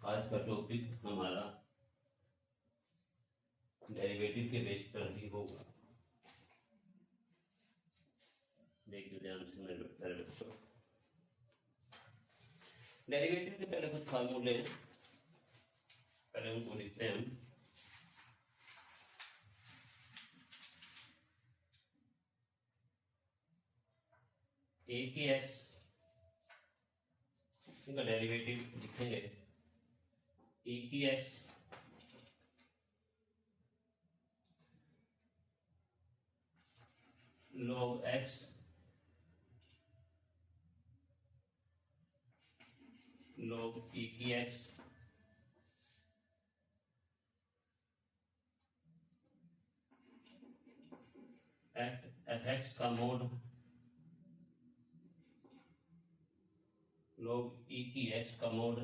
आज का टॉपिक हमारा डेरिवेटिव के बेस पर ही होगा। देखिए ध्यान से मेरे बच्चों, डेरिवेटिव के पहले कुछ फार्मूले हैं, पहले उनको लिखते हैं हम। ए की एक्स इनका डेरिवेटिव लिखेंगे, ए की x log x log e की x एफ एक्स का मोड log e की x का मोड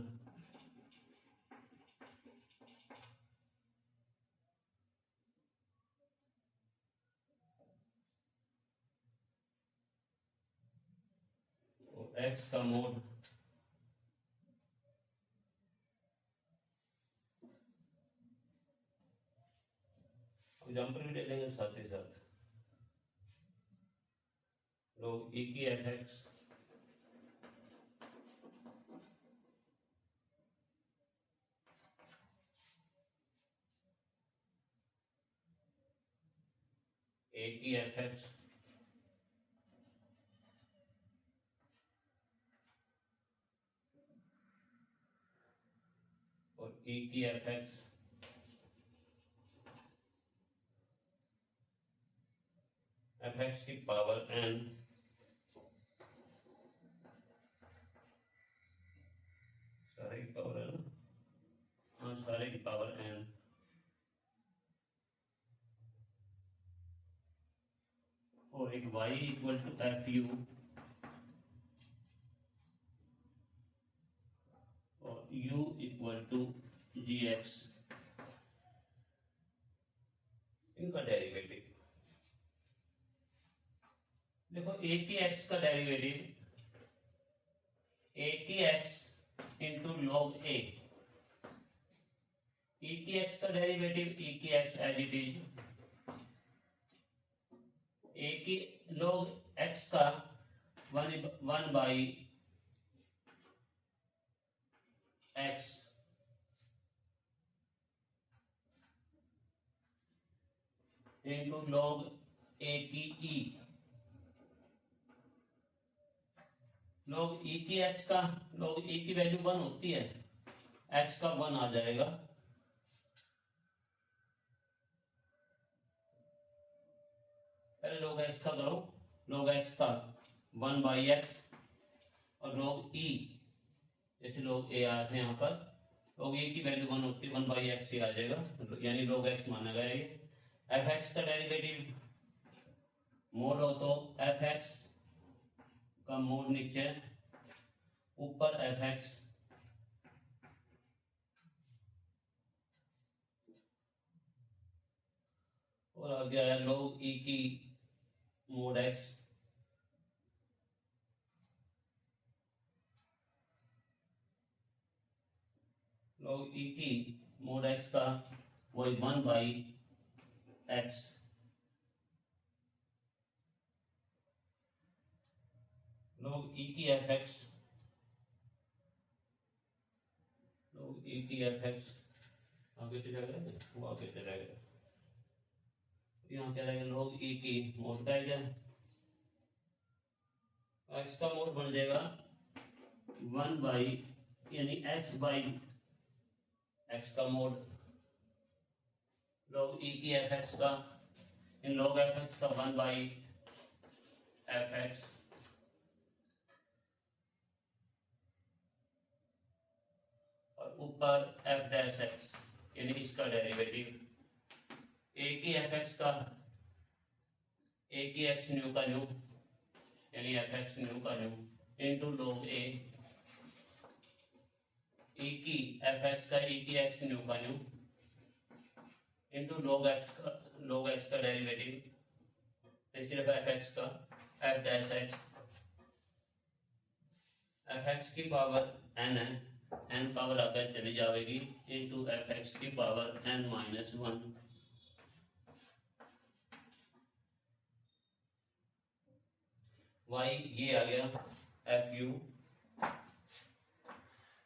और x का मोड एग्जाम्पल भी ले लेंगे साथ ही साथ। log e की एफ एक्स ए की एफ एक्स और ई की एफ एक्स एफ एक्स की पावर n सारे की पावर है ना, हाँ सारे की पावर n और एक y equal to F U और u equal to G X, इनका डेरिवेटिव देखो। ए की एक्स का डेरिवेटिव ए की X into log A, E की एक्स का डेरिवेटिव ई की X as it is, A की लॉग एक्स का one by X into log A की ई, लॉग ई की एक्स का, लॉग ई की वैल्यू 1 होती है, एक्स का 1 आ जाएगा, पहले log x का करो, log x का 1 बाई एक्स और log e, जैसे log a आए थे यहाँ पर, log e की वैल्यू 1 होती है, 1 बाई एक्स ही आ जाएगा, यानी log x माना गया ये। एफ एक्स का डेरिवेटिव मोड हो तो एफ एक्स का मोड नीचे, ऊपर एफ एक्स, और आ गया है log e की मोड x, log e की मोड x का वही 1 बाई एक्स, log e की एफ एक्स, log e की एफ एक्स आगे चला गया, वो आगे चला गया, यहाँ क्या रहेगा, log e की मोड का क्या, x का मोड बन जाएगा 1 बाई, यानी x बाई x का मोड, log e की एफ एक्स का, इन log एफ एक्स का 1 बाई एफ एक्स, और ऊपर एफ डैश एक्स, यानी इसका डेरिवेटिव ए की एफ एक्स का, ए की एक्स न्यू का न्यू, यानी एफ एक्स न्यू का न्यू इंटू log ए, ई की एफ एक्स का ई की एक्स न्यू का न्यू इंटू log एक्स का डेरिवेटिव सिर्फ एफ एक्स का, F dash x, F x की पावर n है n पावर आकर चली जाएगी इंटू एफ एक्स की power n minus one. y ये आ गया एफ यू।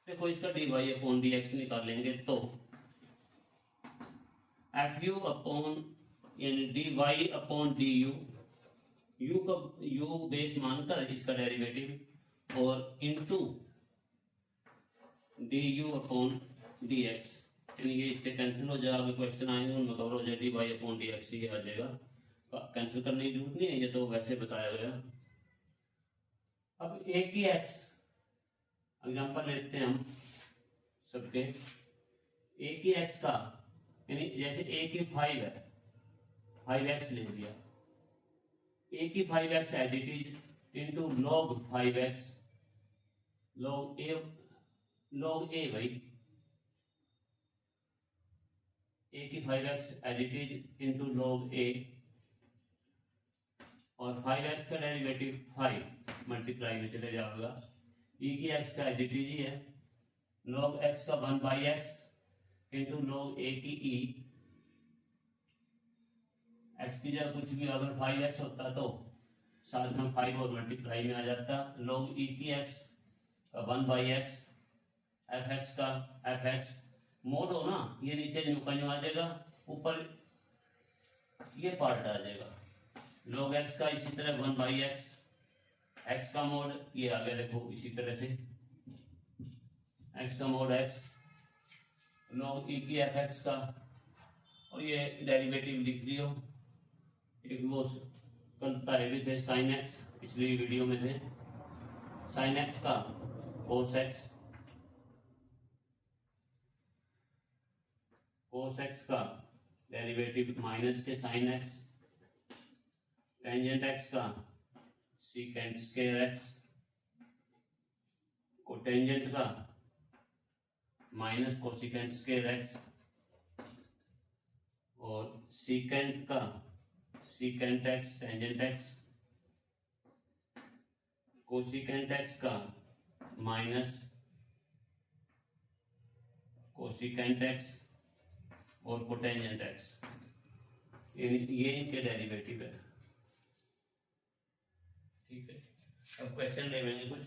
देखो इसका D Y upon D X निकालेंगे तो एफ यू अपॉन यानी D Y upon D U, U का यू बेस मानकर इसका डेरिवेटिव और into D U upon D X, यानी ये इससे कैंसिल हो जाएगा। क्वेश्चन आएंगे उनमें कवर हो जाए D Y upon D X, ये आ जाएगा, कैंसिल करने की जरूरत नहीं है, ये तो वैसे बताया गया। अब ए की एक्स एग्जांपल लेते हैं हम सबके। ए की एक्स का यानी जैसे ए की 5 है, 5x ले लिया, ए की 5x as it is into log 5x, log A भाई ए की 5x as it is into log A, और 5x का डेरिवेटिव 5 मल्टीप्लाई में चले जाएगा। ई की एक्स का एज इट इज ही है, लॉग एक्स का 1/x इंटू लॉग ए की ई, एक्स की जगह कुछ भी अगर 5x होता तो साथ में 5 और मल्टीप्लाई में आ जाता, लॉग ई की एक्स का 1/x, एफ एक्स का एफ एक्स मोड हो ना, ये नीचे न्यू का न्यू आ जाएगा, ऊपर ये पार्ट आ जाएगा, लॉग एक्स का इसी तरह 1/x, एक्स का मोड ये आ गया, देखो इसी तरह से एक्स का मोड एक्स, लॉग ई की एफ एक्स का, और ये डेरिवेटिव लिख लियो, एक वो कल बताए भी थे साइन एक्स, पिछली वीडियो में थे, साइन एक्स का कोस एक्स, कोस एक्स का डेरिवेटिव माइनस के साइन एक्स, टेंजेंट एक्स का सीकेंट स्क्वायर एक्स, कोटेंजेंट का माइनस कोसिकेंट स्क्वायर एक्स, और सीकेंट का secant X tangent x, cosecant X का माइनस कोसिकेंट एक्स और कोटेंजेंट एक्स, ये इनके डेरिवेटिव है। ठीक है, अब क्वेश्चन लेंगे कुछ।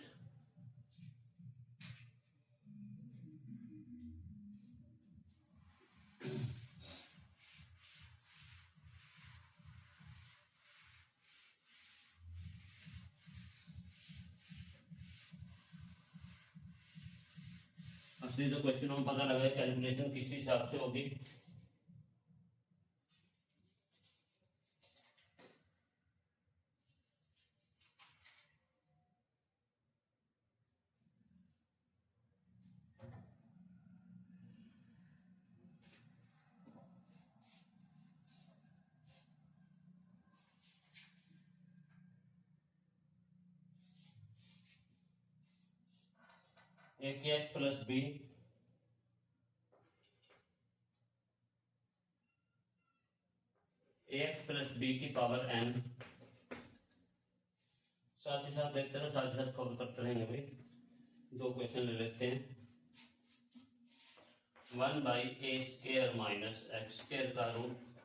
असली तो क्वेश्चन में पता लगा कैलकुलेशन किस हिसाब से होगी। ए की X plus B X plus B की पावर एन, साथ ही साथ देखते रहो, साथ ही साथ कवर करते रहेंगे भाई। दो क्वेश्चन ले लेते हैं। 1/a² माइनस एक्स स्क्वायर का रूट,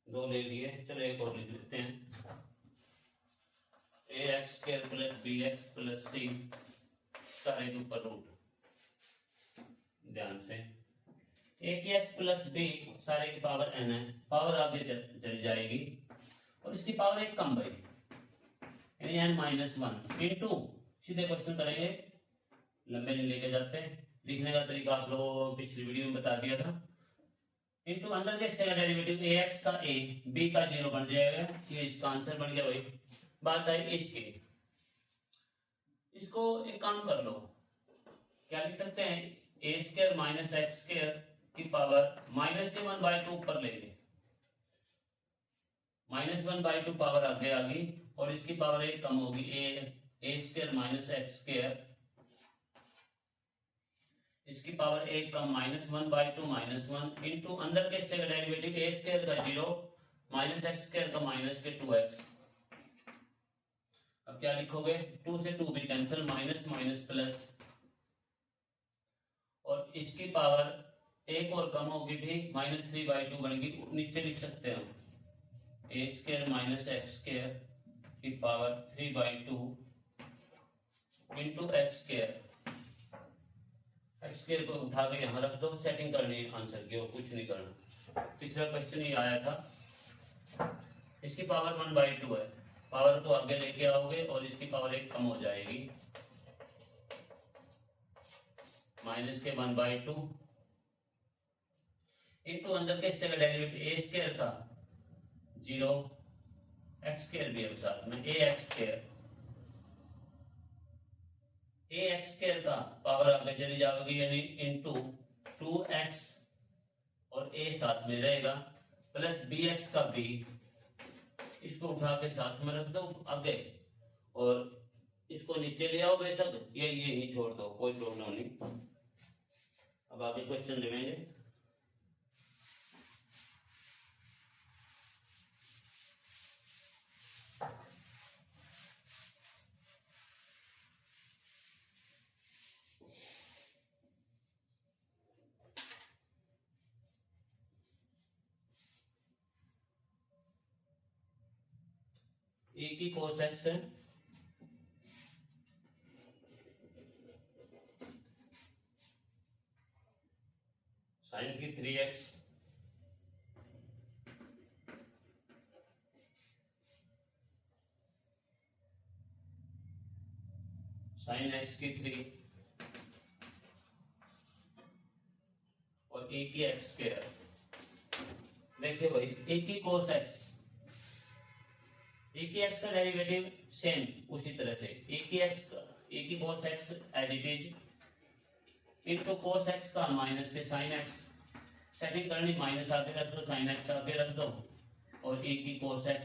दो ले लिए, चलो एक और लिख लेते हैं, ax² plus bx plus c का एक ऊपर रूट। ध्यान से a की x प्लस b सारे की पावर n है, पावर आगे चली जाएगी और इसकी पावर एक कम भाई, यानी n माइनस वन इंटू, सीधे क्वेश्चन करेंगे, लंबे नहीं लेके जाते, लिखने का तरीका आप लोगों को पिछली वीडियो में बता दिया था, इंटू अंदर के इसका डेरिवेटिव ax का a, b का 0 बन जाएगा, ये इसका आंसर बन गया भाई। बात आई इसकी, इसको एक काम कर लो, क्या लिख सकते हैं, a² माइनस x² की पावर -1/2 ऊपर लेंगे, -1/2 पावर आगे आ गई और इसकी पावर एक कम होगी, a² माइनस x², इसकी पावर एक कम -1/2 -1 इंटू अंदर के इससे डेरिवेटिव a² का 0 माइनस x² का माइनस के 2x। अब क्या लिखोगे, 2 से 2 भी कैंसिल, माइनस माइनस प्लस इसकी पावर एक और कम होगी थी, -3/2 बनेगी, नीचे लिख सकते हैं हम a² माइनस x² की पावर 3/2 इंटू x²। x² को उठा के यहाँ रख दो, सेटिंग करनी है आंसर की और कुछ नहीं करना। तीसरा क्वेश्चन ये आया था, इसकी पावर 1/2 है, पावर को आगे लेके आओगे और इसकी पावर एक कम हो जाएगी, -1/2 इंटू अंदर के इससे डेरिवेटिव a² का 0, x² भी है साथ में ax² का पावर आगे चली जाएगी यानी इंटू 2x और a साथ में रहेगा, प्लस bx का b, इसको उठा के साथ में रख दो आगे और इसको नीचे ले आओ बेशक, ये ही छोड़ दो, कोई प्रॉब्लम नहीं। अब आगे क्वेश्चन लेंगे। ए की cos x है, साइन की 3x, साइन x की 3 और a की x²। देखिए भाई a की cos x, a की x का डेरिवेटिव सेम उसी तरह से a की cos x as it is into cos x का माइनस के sin x, सेटिंग करनी, माइनस आगे रख दो, sin x आगे रख दो और a की cos x,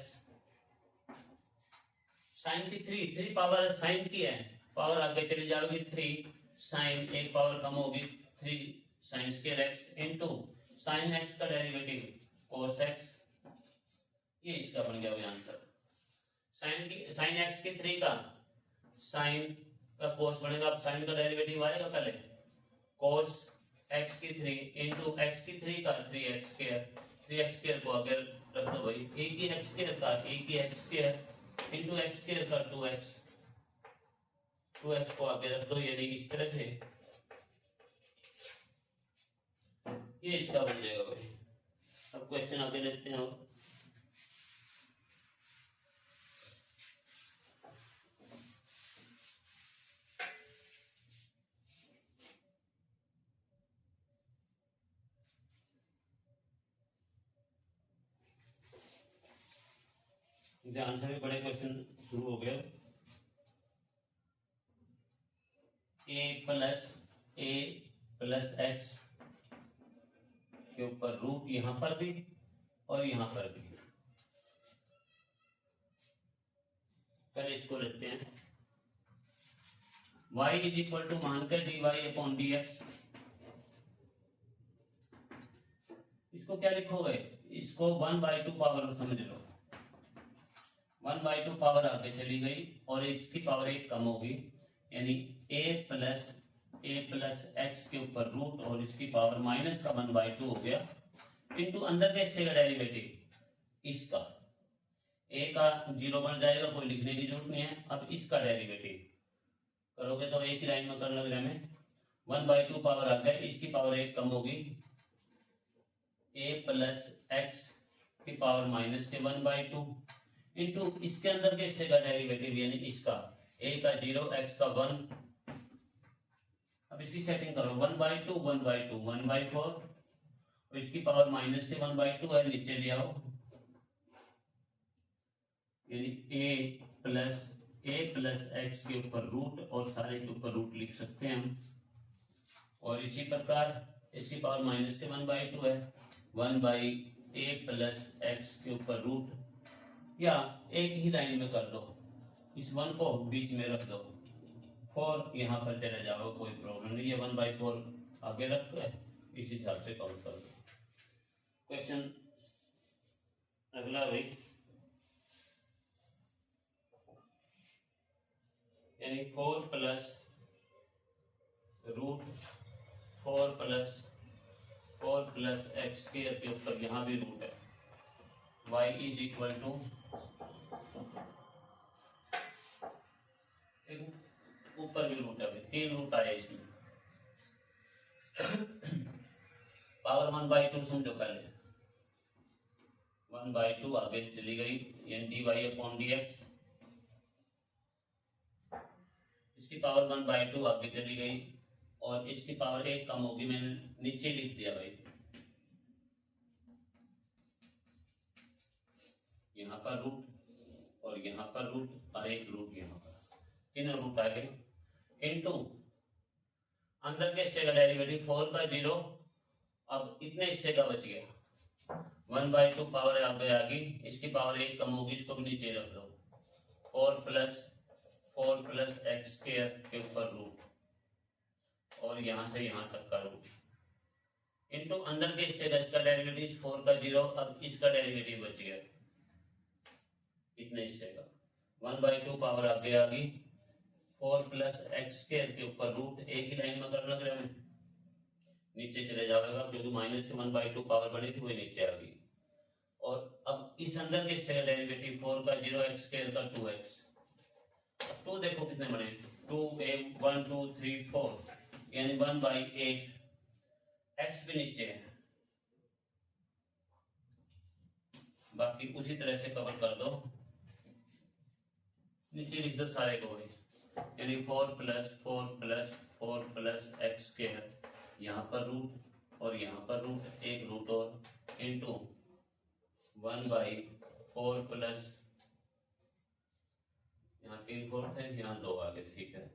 sin की 3 पावर sin की है, पावर आगे चली जाएगी 3 sin, एक पावर कम होगी 3 sin² x into sin x का डेरिवेटिव cos x, ये इसका बन गया आंसर। sin x की 3 का sin का cos बनेगा, अब sin का डेरिवेटिव आएगा पहले, cos x की 3 इंटू x की 3 का 3x² को आगे रख दो भाई, a की x² इंटू x² का 2x को आगे रख दो, यानी इस तरह से ये इसका बन जाएगा भाई। अब क्वेश्चन आगे देखते हैं। ध्यान से भी बड़े क्वेश्चन शुरू हो गए। a प्लस x के ऊपर रूट यहां पर भी और यहां पर भी, पहले इसको लिखते हैं, y इज इक्वल टू मानकर dy/dx, इसको क्या लिखोगे, इसको 1/2 पावर समझ लो, 1/2 पावर आगे चली गई और इसकी पावर एक कम होगी, यानी a प्लस x के ऊपर रूट और इसकी पावर माइनस का 1/2 हो गया, इंटू अंदर के हिस्से का डेरिवेटिव इसका a का 0 बन जाएगा, कोई लिखने की जरूरत नहीं है। अब इसका डेरिवेटिव करोगे तो एक ही लाइन में करना है, हमें 1/2 पावर आ गया, इसकी पावर एक कम होगी, a प्लस x की पावर माइनस के 1/2 इंटू इसके अंदर के हिस्से का डेरिवेटिव यानी इसका a का 0 x का 1। अब इसकी सेटिंग करो, 1/2 1/4 और इसकी पावर माइनस के 1/2 है, नीचे ले आओ, यानी a प्लस x के ऊपर रूट और सारे के ऊपर रूट लिख सकते हैं हम, और इसी प्रकार इसकी पावर माइनस के 1/2 है, 1/a प्लस x के ऊपर रूट, या एक ही लाइन में कर दो, इस 1 को बीच में रख दो, 4 यहाँ पर चले जाओ, कोई प्रॉब्लम नहीं है, 1/4 आगे रख के इस हिसाब से काउंट कर दो। क्वेश्चन अगला भाई, यानी 4 plus root four plus X square के ऊपर यहाँ भी रूट है, y इज इक्वल टू ऊपर भी रूट है, 3 रूट आए इसमें। पावर 1/2 समझो पहले, 1/2 आगे चली गई, यानी dy/dx, इसकी पावर 1/2 आगे चली गई और इसकी पावर 1 कम होगी, मैंने नीचे लिख दिया भाई, यहाँ पर रूट और यहाँ पर रूट और एक रूट यहाँ पर, 3 रूट आ गए, इनटू अंदर के हिस्से का डेरिवेटिव 4 का 0, अब इतने हिस्से का बच गया, 1/2 पावर आगे आ गई, इसकी पावर 1 कम होगी, इसको भी नीचे रख दो, 4 प्लस एक्स स्क्वायर के ऊपर रूट और यहाँ से यहाँ तक का रूट, इनटू अंदर के हिस्से का इसका डेरिवेटिव 4 का 0, अब इसका डेरिवेटिव बच गया इतने हिस्से का, 1/2 पावर आगे आ गई, 4 प्लस एक्स स्क्वायर के ऊपर रूट, एक ही लाइन में करना लग रहा है, नीचे चले जाएगा क्योंकि माइनस के 1/2 पावर बनी थी वही नीचे आ गई, और अब इस अंदर के हिस्से का डेरिवेटिव 4 का 0 एक्स स्क्वायर का 2x, 2 देखो कितने बने, 2 1 2 3 4, यानी 1/8, एक्स भी नीचे है, बाकी उसी तरह से कवर कर दो, नीचे लिख दो सारे को वही, यानी 4 प्लस एक्स स्क्वायर, यहाँ पर रूट और यहाँ पर रूट, एक रूट और, इंटू 1/4 प्लस, यहाँ 3 4 थे, यहाँ 2 आ गए, ठीक है,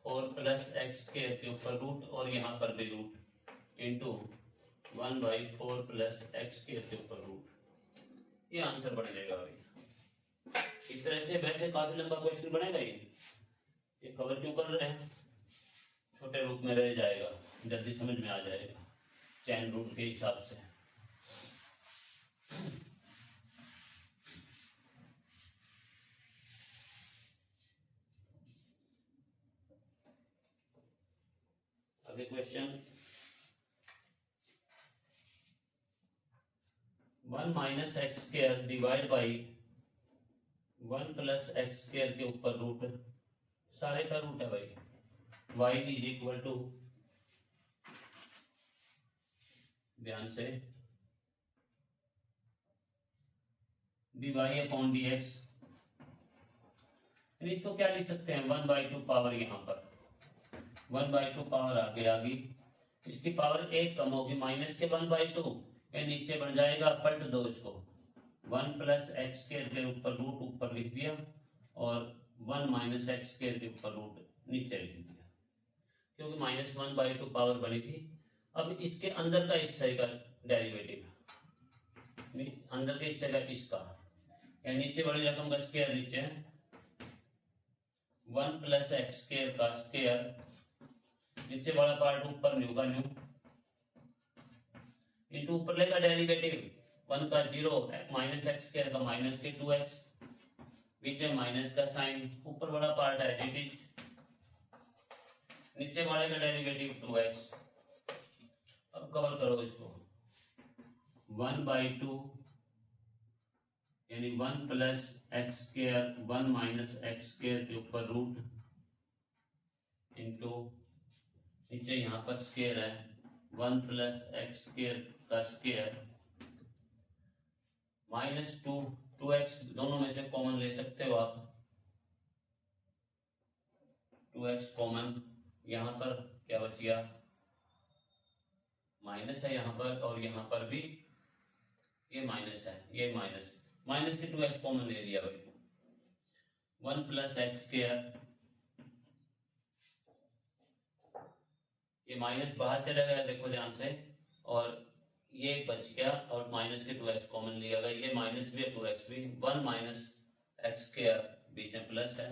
4 प्लस एक्स स्क्वायर के ऊपर रूट और यहाँ पर भी root, into 1/4 plus X square के ऊपर रूट, ये आंसर बन जाएगा भाई। इस तरह से वैसे काफी लंबा क्वेश्चन बनेगा ये कवर क्यों कर रहे हैं, छोटे रूप में रह जाएगा, जल्दी समझ में आ जाएगा चैन रूट के हिसाब से। अगले question, 1 minus x square divide by 1 plus X square के ऊपर रूट, सारे का रूट है भाई, y इज इक्वल टू, ध्यान से, dy/dx, इसको क्या लिख सकते हैं, 1/2 पावर, यहाँ पर 1/2 पावर आगे आ गई, इसकी पावर 1 कम होगी, माइनस के 1/2, ये नीचे बन जाएगा, पलट दो इसको, 1 प्लस एक्स स्क्वायर के ऊपर रूट ऊपर लिख दिया और 1 माइनस एक्स स्क्वायर के ऊपर रूट नीचे लिख दिया, क्योंकि -1/2 पावर बनी थी। अब इसके अंदर का हिस्से का डेरिवेटिव, अंदर के हिस्से का इसका, या नीचे वाली रकम का स्क्वायर नीचे है, 1 प्लस एक्स स्क्वायर का स्क्वायर, नीचे वाला पार्ट ऊपर न्यू का न्यू, इंटू ऊपर लेगा डेरिवेटिव 1 का 0 माइनस एक्स स्क्वायर का माइनस के 2x, बीच में माइनस का साइन, ऊपर वाला पार्ट है इट इज, नीचे वाले का डेरिवेटिव 2x। अब कवर करो इसको, 1/2 यानी 1 plus X square 1 minus x square के ऊपर रूट, इंटू नीचे यहाँ पर स्क्वायर है, 1 प्लस एक्स स्क्वायर का स्क्वायर -2, 2x दोनों में से कॉमन ले सकते हो आप, 2x कॉमन, यहाँ पर क्या बच गया, माइनस है यहाँ पर और यहाँ पर भी ये माइनस है, ये माइनस के 2x कॉमन ले लिया भाई, 1 प्लस एक्स स्क्वायर, ये माइनस बाहर चला गया देखो ध्यान से, और ये बच गया और माइनस के 2x कॉमन लिया गया, ये माइनस भी है 2x भी, 1 माइनस एक्स स्क्वायर बीच में प्लस है,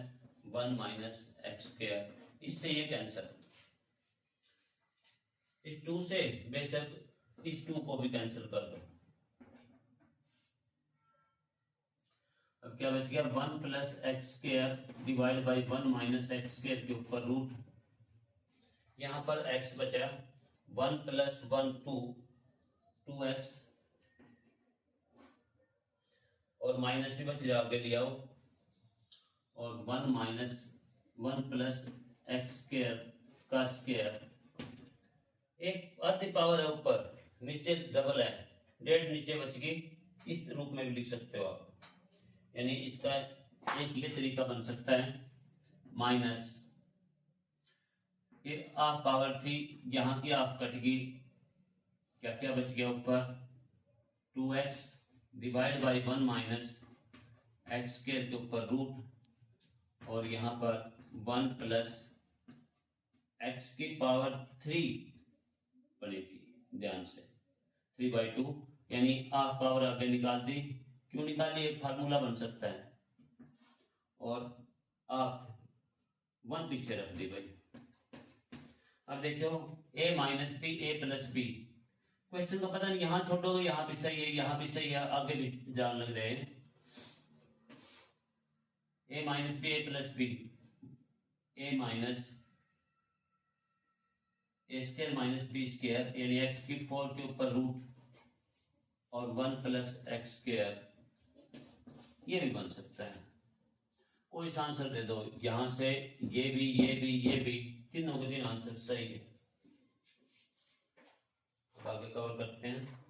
1 माइनस एक्स स्क्वायर, इससे ये कैंसिल, इस 2 से बेशक इस 2 को भी कैंसिल कर दो, अब क्या बच गया, 1 plus X square divide by 1 minus x square के ऊपर रूट, यहाँ पर x बचा 1 प्लस 1 2x, और माइनस भी बच रहा आगे ले आओ, और 1 माइनस 1 प्लस एक्स स्क्वायर का स्क्वायर, एक आधी पावर है ऊपर, नीचे डबल है, डेढ़ नीचे बच गई, इस रूप में भी लिख सकते हो आप। यानी इसका एक ये तरीका बन सकता है, माइनस ये हाफ पावर थी, यहाँ की हाफ कट गई, क्या क्या बच गया ऊपर, 2x divide by 1 minus x square के ऊपर रूट, और यहाँ पर 1 प्लस एक्स की पावर 3 बनी थी, ध्यान से 3/2, यानी हाफ पावर आगे निकाल दी। क्यों निकाली, एक फार्मूला बन सकता है, और आप 1 पीछे रख दी भाई। अब देखो a minus B A plus B, question को पता नहीं, यहाँ छोड़ो यहाँ भी सही है, यहाँ भी सही है, आगे भी जान लग रहे हैं। a minus B A plus B, A minus A square minus B square, यानी एक्स की 4 के ऊपर रूट, और 1 प्लस एक्स स्क्वायर, ये भी बन सकता है। कोई सा आंसर दे दो, यहां से ये भी ये भी ये भी, तीनों के तीन आंसर सही है। आगे कवर करते हैं।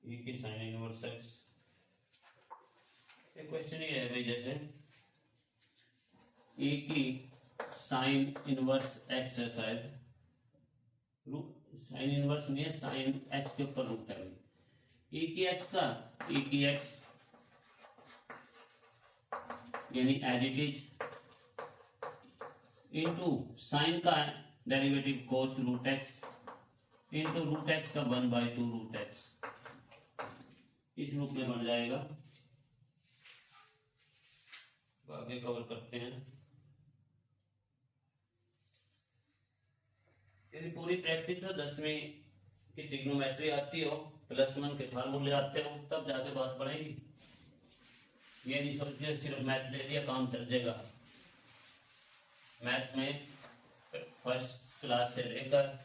ई की साइन इनवर्स एक्स, एक क्वेश्चन ये है भाई, जैसे ई की साइन इनवर्स एक्स है, शायद साइन इनवर्स नहीं है, साइन एक्स के ऊपर रूट है भाई। ई की एक्स का, ई की एक्स यानी as it is, into sine का derivative cos root X, into root X का 1/2 रूट एक्स, इस रूप में बन जाएगा। आगे कवर करते हैं। यदि पूरी प्रैक्टिस हो, 10वीं की ट्रिग्नोमेट्री आती हो, +1 के फार्मूले आते हो, तब जाके बात पड़ेगी। ये नहीं सोचते सिर्फ मैथ ले लिया काम चल जाएगा। मैथ में फर्स्ट क्लास से लेकर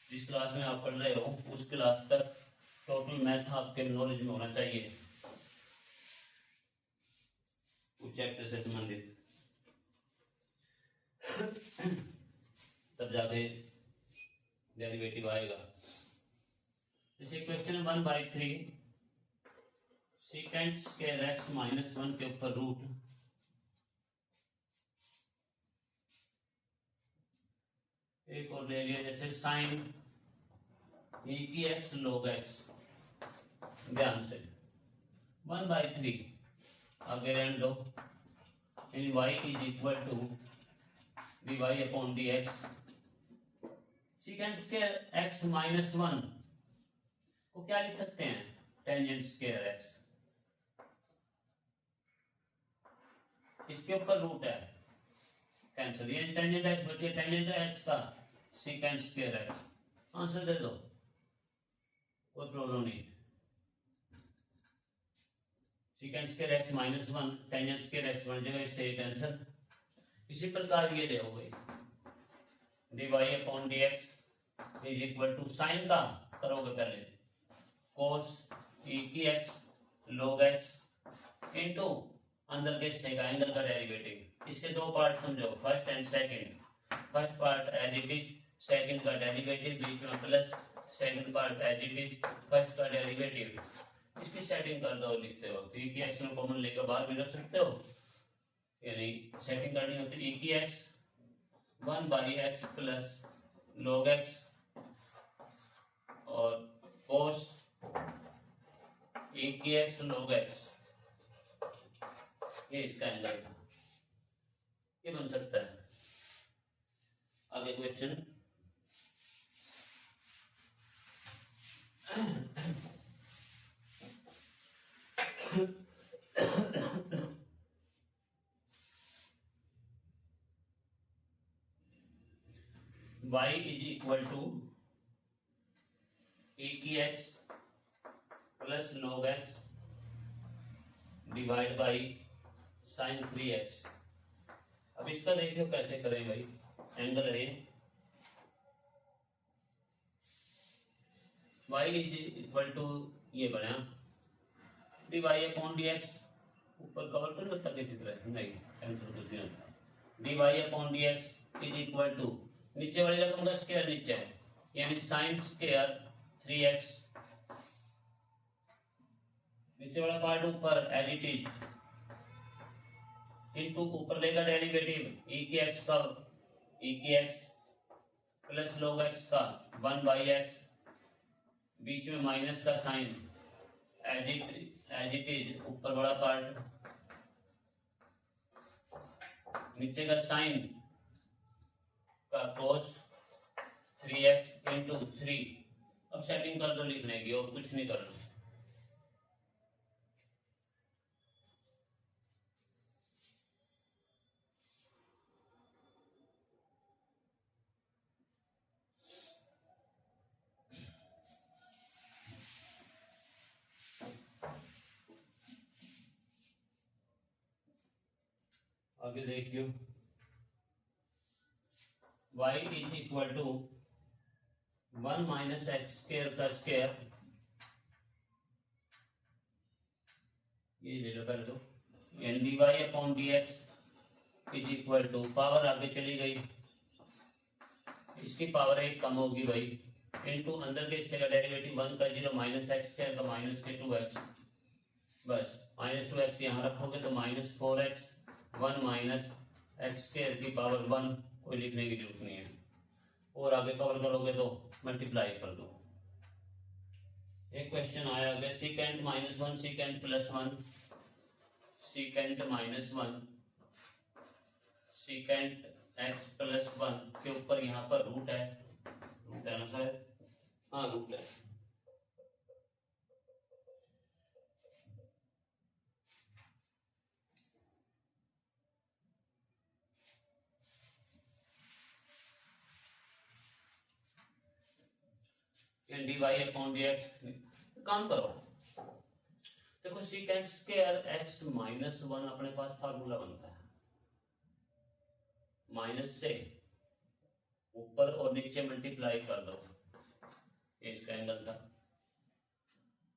जिस क्लास में आप पढ़ रहे हो उस क्लास तक टोटल मैथ आपके नॉलेज में होना चाहिए, उस चैप्टर से संबंधित, तब जाके डेरिवेटिव आएगा। जैसे question 1/3, second square X minus 1 के ऊपर रूट, एक और ले लिया जैसे साइन ई की एक्स log एक्स, ध्यान से 1/3 आगे रहने दो, यानी y is equal to dy upon dx, second square x minus 1 को क्या लिख सकते हैं, टेंजेंट स्क्वायर x, इसके ऊपर रूट है, कैंसिल, ये टेंजेंट x बचे, टेंजेंट x का सेकेंड स्क्वायर x, आंसर दे दो, कोई प्रॉब्लम नहीं। Second square X minus 1 tangent square x बन जाएगा, इससे एक आंसर। इसी प्रकार ये ले गई dy upon dx is equal to, sine का करोगे पहले cos e की x log x इनटू अंदर के हिस्से का एंगल का डेरिवेटिव। इसके दो पार्ट समझो, first and second. First part as it is, second का डेरिवेटिव, बीच में plus, second part as it is, first का डेरिवेटिव। इसकी सेटिंग कर दो लिखते हो, e की x में कॉमन लेकर बाहर भी रख सकते हो, यानी सेटिंग करनी होती है e की x 1/x plus log x और cos e की x log x, ये इसका एंगल था, ये बन सकता है। आगे question y is equal to e की x plus log x divide by sine 3x। अब इसका देखियो कैसे करें भाई। एंगल है y इज इक्वल टू ये बना D Y upon D X, ऊपर कवर कर सकता किसी तरह नहीं, आंसर कुछ नहीं होता। D Y upon D x is equal to नीचे वाली रकम का स्क्वायर नीचे है, यानी साइन स्क्वायर 3x, नीचे वाला पार्ट ऊपर एज इट इज, इनटू ऊपर लेगा डेरिवेटिव e की x का e की x प्लस log x का 1 बाई एक्स, बीच में माइनस का साइन एज इट इज, ऊपर वाला पार्ट नीचे का साइन का कोस 3x इंटू 3। अब सेटिंग कर दो लिखने की और कुछ नहीं करना। आगे देखियो y is equal to 1 minus x square का स्क्वायर, ये ले लो पहले तो, यानी D Y upon D x is equal to, power आगे चली गई, इसकी पावर एक कम होगी भाई, इनटू अंदर के हिस्से का डेरिवेटिव 1 का 0 माइनस एक्स स्क्वायर का माइनस के 2x, बस माइनस 2x यहाँ रखोगे तो minus 4x 1 minus x square की पावर 1, कोई लिखने की जरूरत नहीं है, और आगे कवर करोगे तो मल्टीप्लाई कर दो। एक क्वेश्चन आया अगर secant minus 1 secant plus 1, secant minus 1 secant X plus 1 के ऊपर यहाँ पर रूट है ना शायद, हाँ रूट है, D Y upon D X. काम करो, देखो सीकेंट स्क्वायर एक्स माइनस 1 अपने पास फार्मूला बनता है, माइनस से ऊपर और नीचे मल्टीप्लाई कर दो, ये इसका एंगल था,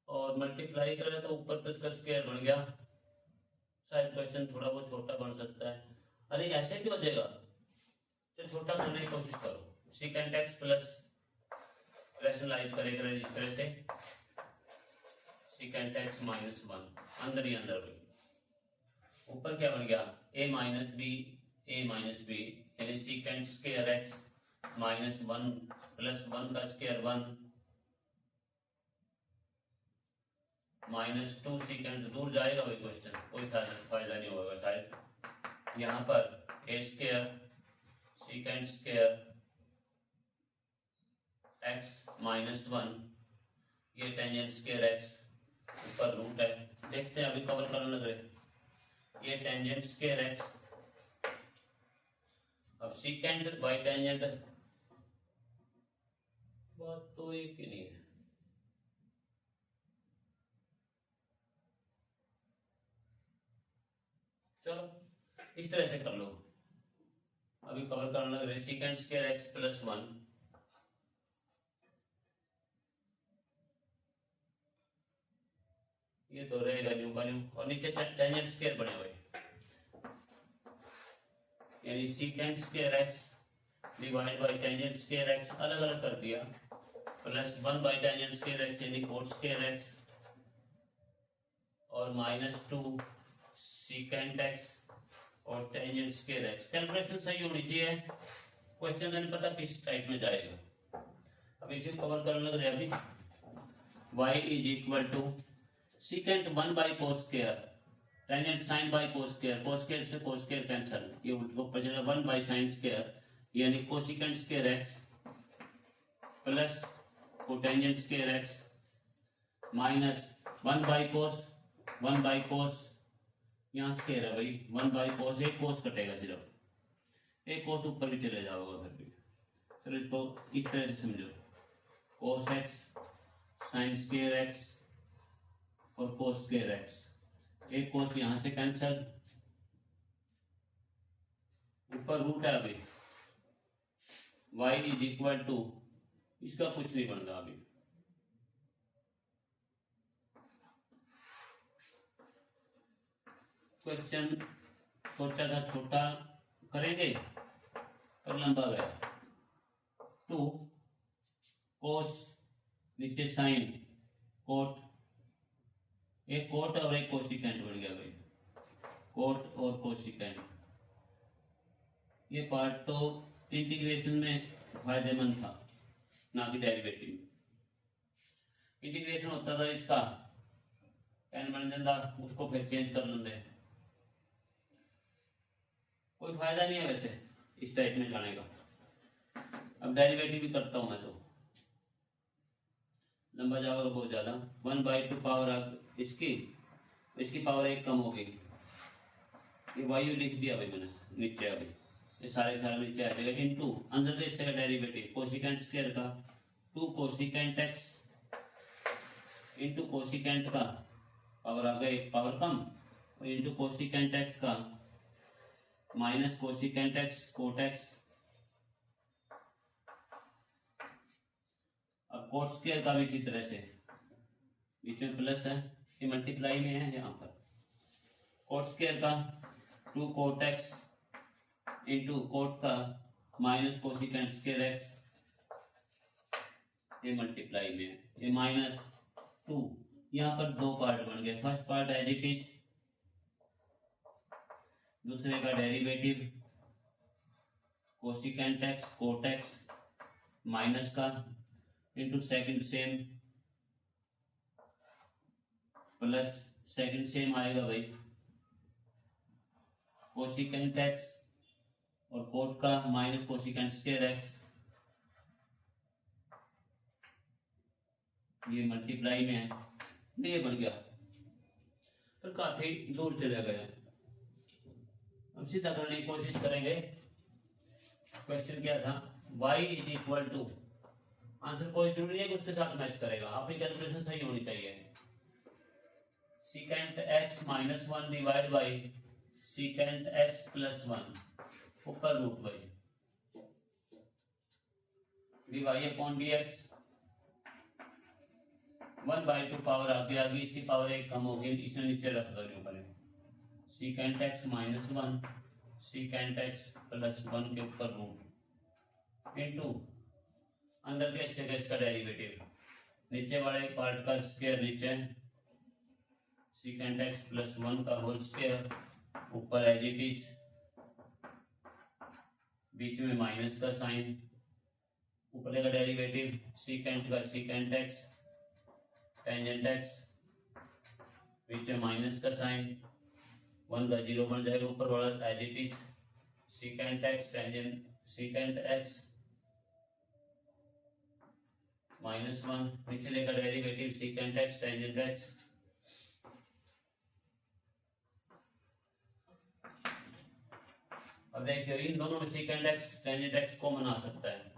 और मल्टीप्लाई करें तो ऊपर तो इसका स्क्वायर बन गया, शायद क्वेश्चन थोड़ा बहुत छोटा बन सकता है, अरे ऐसे भी हो जाएगा, तो छोटा करने की कोशिश करो। सीकेंट एक्स प्लस रैशनलाइज करेगा इस तरह से, सीकेंट एक्स माइनस 1 अंदर ही अंदर हुई, ऊपर क्या बन गया a माइनस बी, यानी secant square X minus 1 plus 1 का स्क्वायर 1 माइनस 2 सीकेंट, दूर जाएगा वही क्वेश्चन, कोई फायदा नहीं होगा शायद। यहाँ पर a square secant square x minus 1, ये टेंजेंट स्क्वायर x ऊपर रूट है, देखते हैं अभी कवर करने लग रहे, ये टेंजेंट स्क्वायर x, अब सीकेंट बाई टेंजेंट, बात तो एक ही नहीं है, चलो इस तरह से कर लो, अभी कवर करने लग रहे, सीकेंट स्क्वायर x प्लस 1, ये तो रहेगा न्यू का न्यू, और नीचे टेंजेंट स्क्वायर बने हुए, यानी secant square x divide by tangent square x अलग अलग कर दिया, plus 1 by tangent square x यानी कोट स्क्वायर एक्स, और माइनस 2 सीकेंट एक्स और टेंजेंट स्क्वायर एक्स। कैलकुलेशन सही होनी चाहिए, क्वेश्चन नहीं पता किस टाइप में जाएगा। अब इसे कवर करने लग रहे अभी, y is equal to secant 1 by cos square, tangent sine by cos square, cos square से कोस स्क्वायर कैंसिल, ये ऊपर चला 1 बाई साइन स्क्वायर, यानी cosecant square X plus cotangent square X minus 1 by cos, यहाँ square है भाई, 1 by कोस, एक कोस कटेगा सिर्फ, एक कोस ऊपर भी चले जाओगे फिर भी, चलो इसको इस तरह से समझो, cos x sin square x और cos स्क्वायर x, एक cos यहाँ से कैंसल, ऊपर रूट है अभी, y इज इक्वल टू, इसका कुछ नहीं बन रहा अभी, क्वेश्चन सोचा था छोटा करेंगे पर लंबा गया। टू कोस नीचे साइन कोट, एक कोट और एक कोसिकेंट बन गया भाई, कोट और कोसिकेंट। ये पार्ट तो इंटीग्रेशन में फायदेमंद था, ना कि डेरिवेटिव। इंटीग्रेशन होता था इसका टेन बन जाता, उसको फिर चेंज कर लेंगे, कोई फायदा नहीं है वैसे इस टाइप में जाने का। अब डेरिवेटिव भी करता हूं मैं, तो लंबा जाएगा तो बहुत ज्यादा। 1/2 पावर इसकी पावर एक कम होगी, ये वायु लिख दिया भाई मैंने नीचे, अभी ये सारे नीचे आ जाएगा, इनटू अंदर का इसका डेरिवेटिव कोसिकेंट स्क्वायर का 2 कोसिकेंट एक्स इंटू कोसिकेंट का पावर आ गया एक पावर कम, और इंटू कोसिकेंट एक्स का minus cosecant X cot X. अब कोट स्क्वायर का भी इसी तरह से, बीच में प्लस है, ये मल्टीप्लाई में है यहाँ पर, कोट स्क्वायर का 2 कोट एक्स इंटू कोट का माइनस कोसिकेंट स्क्वायर एक्स, ये मल्टीप्लाई में है, ये -2। यहाँ पर दो पार्ट बन गए, first part as it is, दूसरे का derivative cosecant X cot X minus का into second same plus second same आएगा भाई कोसिकेंट एक्स और कोट का माइनस कोसिकेंट स्क्वायर एक्स, ये मल्टीप्लाई में है, ये बन गया, पर काफी दूर चले गए। अब सीधा करने की कोशिश करेंगे। क्वेश्चन क्या था, y is equal to, answer कोई जरूरी है कि उसके साथ मैच करेगा, आपकी कैलकुलेशन सही होनी चाहिए। Secant x minus 1 divide by secant x plus 1 ऊपर root by dy upon dx, 1/2 power आगे आगे, इसकी पावर एक कम होगी, इसने नीचे रख दो ऊपर, secant x minus 1 secant X plus 1 के ऊपर रूट इंटू अंदर के हिस्से का इसका डेरिवेटिव, नीचे वाले पार्ट का स्क्वायर नीचे, सीकेंट एक्स प्लस 1 का होल स्क्वायर, ऊपर एज इट इज, बीच में माइनस का साइन, ऊपर का डेरिवेटिव सीकेंट का सीकेंट एक्स टेंजेंट एक्स, बीच में माइनस का साइन, 1 का 0 बन जाएगा, ऊपर वाला as it is, secant X tangent secant X -1, निचले का derivative secant X tangent X, अब देखिए इन दोनों में secant X tangent X common आ सकता है,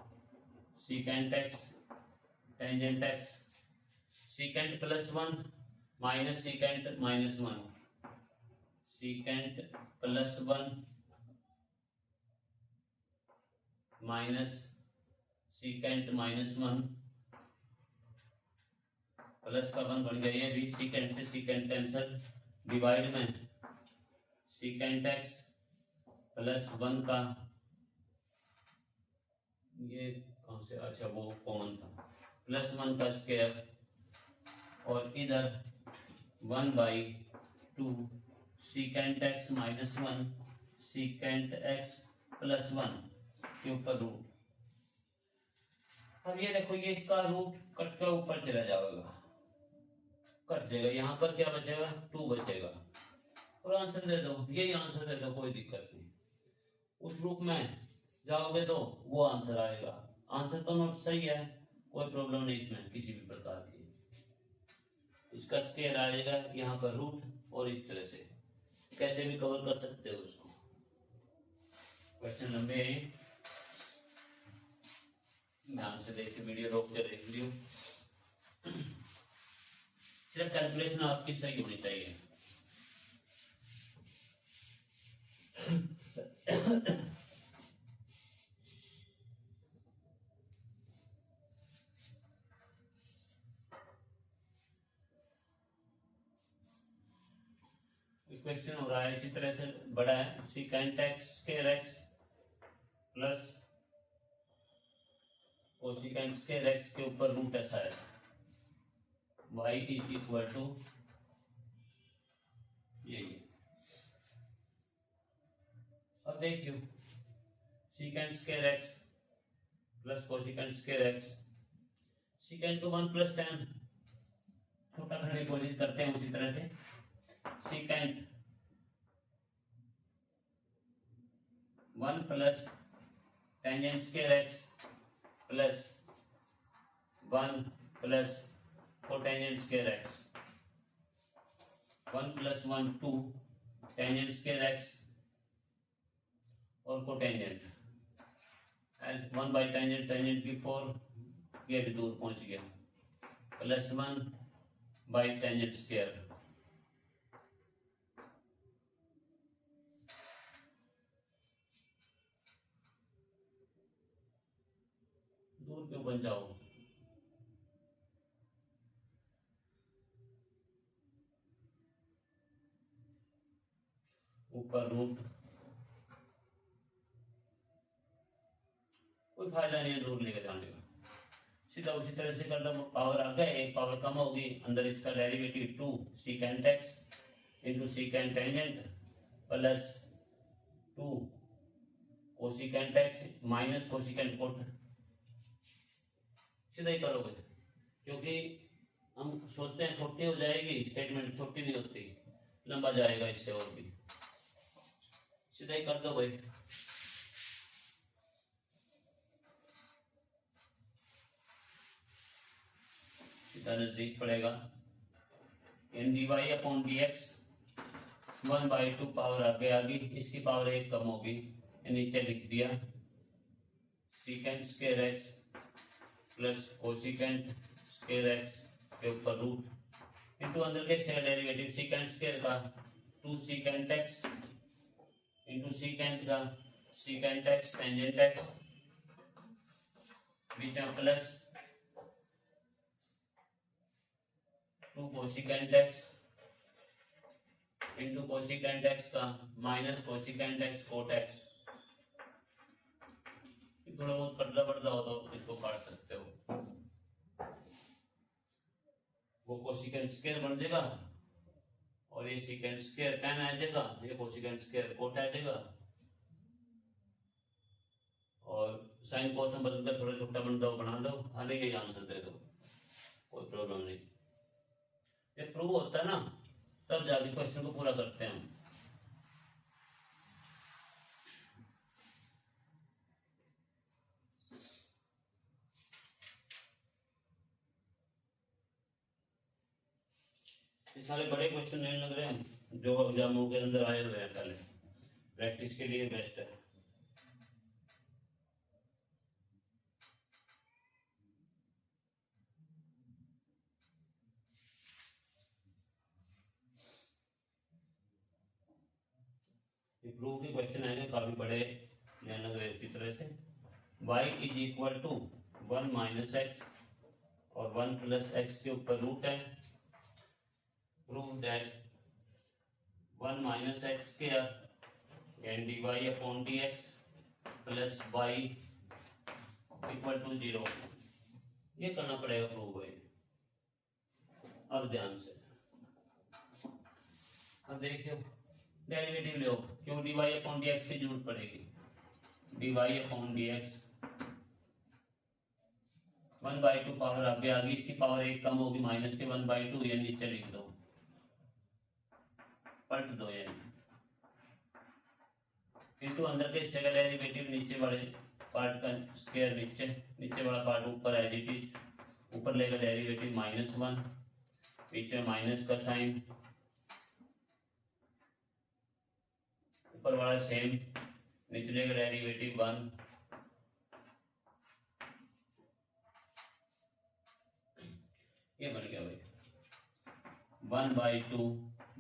secant X tangent X, secant +1 minus secant -1, secant +1 minus secant -1 plus का 1 बन गया, ये भी सीकेंट से सीकेंट कैंसल, डिवाइड में सीकेंट एक्स प्लस 1 का, ये कौन से, अच्छा वो कॉमन था, +1 का स्क्वायर, और इधर 1/2 secant X -1 secant X plus 1 के ऊपर रूट। अब ये देखो, ये इसका रूट कट के ऊपर चला जाएगा, कट जाएगा, यहाँ पर क्या बचेगा 2 बचेगा, और आंसर दे दो, यही आंसर दे दो, कोई दिक्कत नहीं। उस रूप में जाओगे तो वो आंसर आएगा, आंसर तो नोट सही है, कोई प्रॉब्लम नहीं इसमें किसी भी प्रकार की। इसका स्क्वायर आएगा यहाँ पर रूट, और इस तरह से कैसे भी कवर कर सकते हो उसको। क्वेश्चन लंबे हैं, ध्यान से देखिए, वीडियो रोक के देख लियो। सिर्फ कैलकुलेशन आपकी सही होनी चाहिए। क्वेश्चन हो रहा है इसी तरह से, बड़ा है, secant x square X plus cosecant square x के ऊपर रूट ऐसा है, y इज इक्वल टू यही। अब देखियो, secant square X plus cosecant square x, secant को 1 + tan छोटा करने की कोशिश करते हैं। उसी तरह से secant 1 + tangent square X plus 1 + cotangent square x, 1 + 1 2 tangent square x और कोटेंजेंट, 1 बाई टेंजेंट, टेंजेंट की 4, ये भी दूर पहुंच गया, प्लस 1 बाई टेंजेंट स्क्वायर, दूर क्यों बन जाओ, ऊपर रूट, कोई फायदा नहीं है दूर लेकर जाने का, सीधा उसी तरह से करना। पावर आ गया, एक पावर कम होगी, अंदर इसका derivative 2 secant X into secant tangent plus 2 cosecant X minus cosecant cot, सीधा ही करोगे, क्योंकि हम सोचते हैं छोटी हो जाएगी, स्टेटमेंट छोटी नहीं होती, लंबा जाएगा इससे और भी, सीधा ही कर दो भाई। सीधा नजदीक पड़ेगा, N D Y upon D X 1/2 power आगे आ गई, इसकी पावर 1 कम होगी, नीचे लिख दिया secant square X plus cosecant square x के ऊपर रूट इंटू अंदर के इसका डेरिवेटिव सीकेंट स्क्वायर का 2 सीकेंट एक्स इंटू सीकेंट का सीकेंट एक्स टेंजेंट एक्स, बीच में plus 2 cosecant X into cosecant X का minus cosecant X cot X. थोड़ा बहुत पतला पतला हो तो इसको काट सकते हो, वो कोसिकेंट स्क्वायर बन जाएगा और ये सीकेंट स्क्वायर tan आ जाएगा, ये कोसिकेंट स्क्वायर कोट आ जाएगा, और साइन कोस में बदलकर थोड़ा छोटा बना दो, आने के आंसर दे दो, कोई प्रॉब्लम नहीं। जब प्रूव होता है ना तब जाके क्वेश्चन को पूरा करते हैं हम। ये सारे बड़े क्वेश्चन नहीं लग रहे हैं जो एग्जामों के अंदर आए हुए हैं, पहले प्रैक्टिस के लिए बेस्ट है। प्रूफ के क्वेश्चन आएंगे काफी बड़े लग रहे इसी तरह से, y is equal to 1 minus X और 1 प्लस एक्स के ऊपर रूट है, prove that 1 minus x square and dy upon dx plus y equal to 0, ये करना पड़ेगा प्रूव भाई। अब ध्यान से, अब देखियो डेरिवेटिव लो, क्यों dy अपॉन dx की जरूरत पड़ेगी, dy अपॉन dx 1/2 पावर आगे आ गई, इसकी पावर 1 कम होगी, माइनस के 1/2, ये नीचे लिख दो, पलट दो यानी, इंटू अंदर के हिस्से का डेरिवेटिव नीचे वाले पार्ट का स्क्वायर नीचे, नीचे वाला पार्ट ऊपर एज इट इज, ऊपर लेगा डेरिवेटिव -1, बीच में माइनस का साइन, ऊपर वाला सेम, निचले का डेरिवेटिव 1, ये बन गया भाई 1/2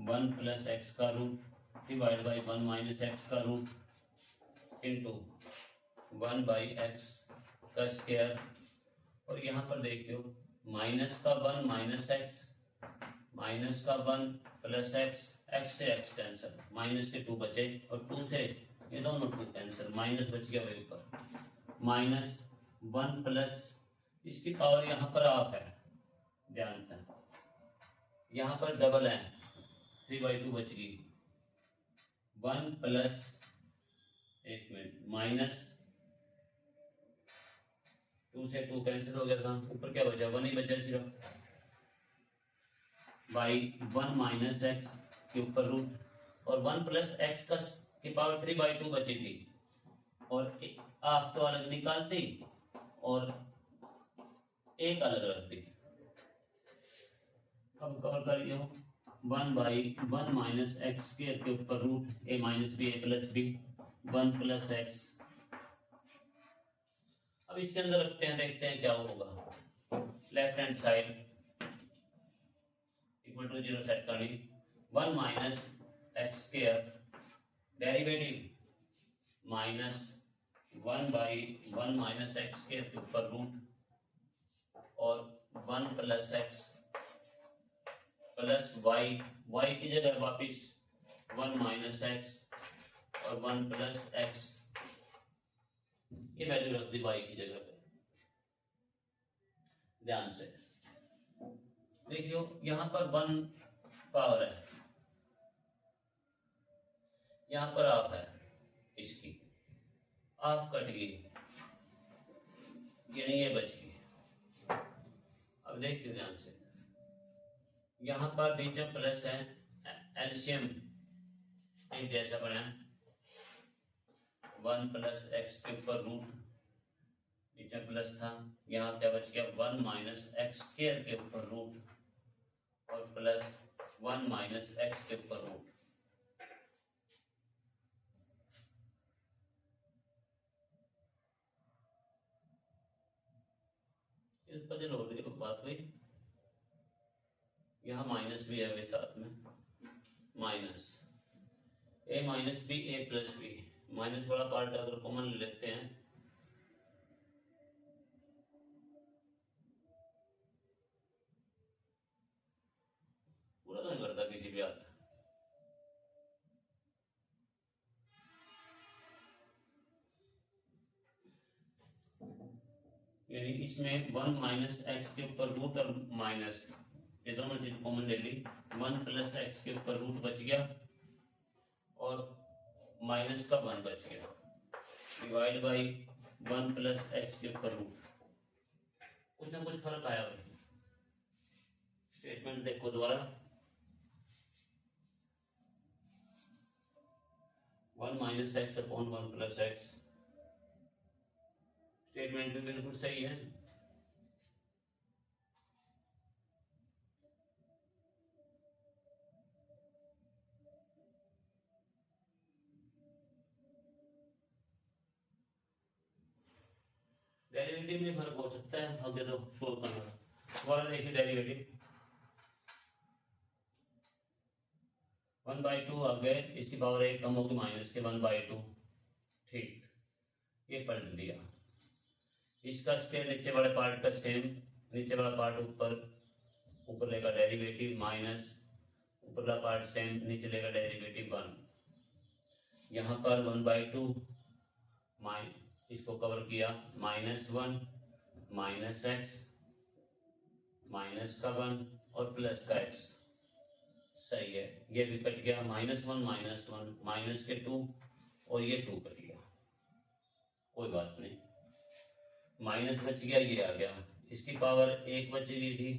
1 प्लस एक्स का root divide by 1 minus x का रूट इंटू 1/x का स्क्वायर। और यहाँ पर देखियो माइनस का 1 माइनस का 1 प्लस एक्स से एक्स कैंसिल, माइनस के 2 बचे और 2 से ये दोनों 2 कैंसिल, माइनस बच गया वही ऊपर -1 प्लस इसकी पावर यहाँ पर हाफ है, ध्यान से यहाँ पर डबल है 3/2 बच गई 1 प्लस एक मिनट माइनस 2 से 2 कैंसिल हो गया था, ऊपर क्या बचा 1 ही बचा सिर्फ बाई 1 माइनस एक्स के ऊपर रूट और 1 प्लस एक्स का की पावर 3/2 बची थी और हाफ तो अलग निकालती और एक अलग रखती। अब कवर करिए 1/1 माइनस एक्स स्क्वायर के ऊपर root A minus B A plus B 1 plus X. अब इसके अंदर रखते हैं, देखते हैं क्या होगा। Left hand side equal to 0 set करनी 1 minus x square derivative minus 1/1 minus x square के ऊपर रूट और 1 प्लस एक्स प्लस वाई की जगह वापिस 1 माइनस एक्स और 1 प्लस एक्स ये वैल्यू रख दी वाई की जगह पे। ध्यान से देखियो यहाँ पर 1 पावर है, यहाँ पर हाफ है, इसकी हाफ कट गई यानी ये बच गई। अब देखिए ध्यान से यहाँ पर बीच में प्लस है, एलसीएम एक जैसा बना है 1 प्लस एक्स के ऊपर रूट बीच में प्लस था, यहाँ क्या बच गया 1 माइनस एक्स स्क्वायर के ऊपर रूट और प्लस 1 माइनस एक्स के ऊपर रूट। इस पर हो रही बात हुई, यहाँ माइनस भी है वे साथ में माइनस ए माइनस बी ए प्लस बी, माइनस वाला पार्ट अगर कॉमन ले लेते हैं पूरा तो नहीं करता किसी भी हाथ। यानी इसमें 1 माइनस एक्स के ऊपर रूट और माइनस ये दोनों चीज कॉमन ले ली, 1 प्लस एक्स के ऊपर रूट बच गया और माइनस का 1 बच गया डिवाइड बाई 1 प्लस एक्स के ऊपर रूट। कुछ ना कुछ फर्क आया भाई। स्टेटमेंट देखो दोबारा 1 minus x upon 1 plus x, statement भी बिल्कुल सही है। डेरिवेटिव में फर्क हो सकता है, आगे तो सोल्व करना। दोबारा देखिए डेरिवेटिव 1/2 आ गए, इसकी पावर 1 कम होगी माइनस के 1/2, ठीक ये पलट दिया। इसका स्क्वायर नीचे वाले पार्ट का सेम, नीचे वाला पार्ट ऊपर लेगा डेरिवेटिव माइनस ऊपर वाला पार्ट सेम, नीचे लेगा डेरिवेटिव 1। यहाँ पर 1/2 इसको कवर किया -1 माइनस एक्स माइनस का 1 और प्लस का एक्स, सही है। ये भी कट गया -1 माइनस के 2 और ये 2 कट गया, कोई बात नहीं, माइनस बच गया, ये आ गया। इसकी पावर 1 बच गई थी,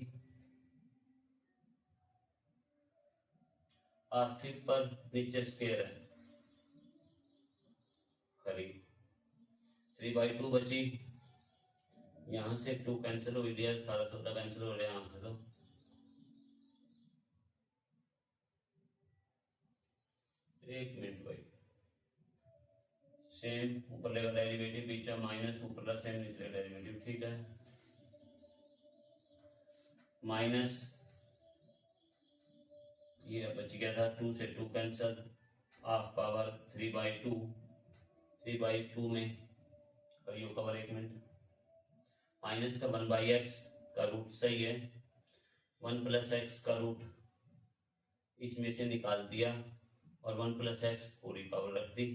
आर्थिक पर नीचे स्क्वायर है करीब 3/2 बची, यहाँ से 2 कैंसिल हो गया, सारा सौदा कैंसिल हो गया यहाँ से। तो एक मिनट भाई, सेम ऊपर लेगा डेरिवेटिव बीच में माइनस ऊपर का सेम नीचे डेरिवेटिव, ठीक है। माइनस ये बच गया था 2 से 2 कैंसल, हाफ पावर 3/2, 3/2 में करियो कवर 1 मिनट, माइनस का 1/x का रूट सही है, 1 + x का रूट इसमें से निकाल दिया और 1 + x पूरी पावर रख दी,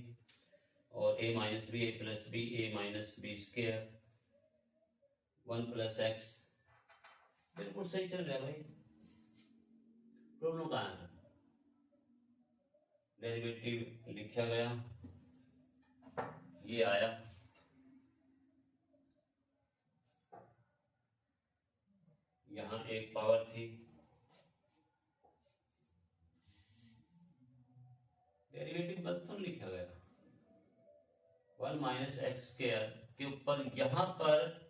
और a - b, a + b, a - b square, 1 + x बिल्कुल सही चल रहा है भाई। प्रॉब्लम कहाँ है? डेरिवेटिव लिखा गया, ये आया, यहाँ एक पावर थी, डेरिवेटिव गलत तो लिखा गया, 1 - x स्क्वायर के ऊपर यहाँ पर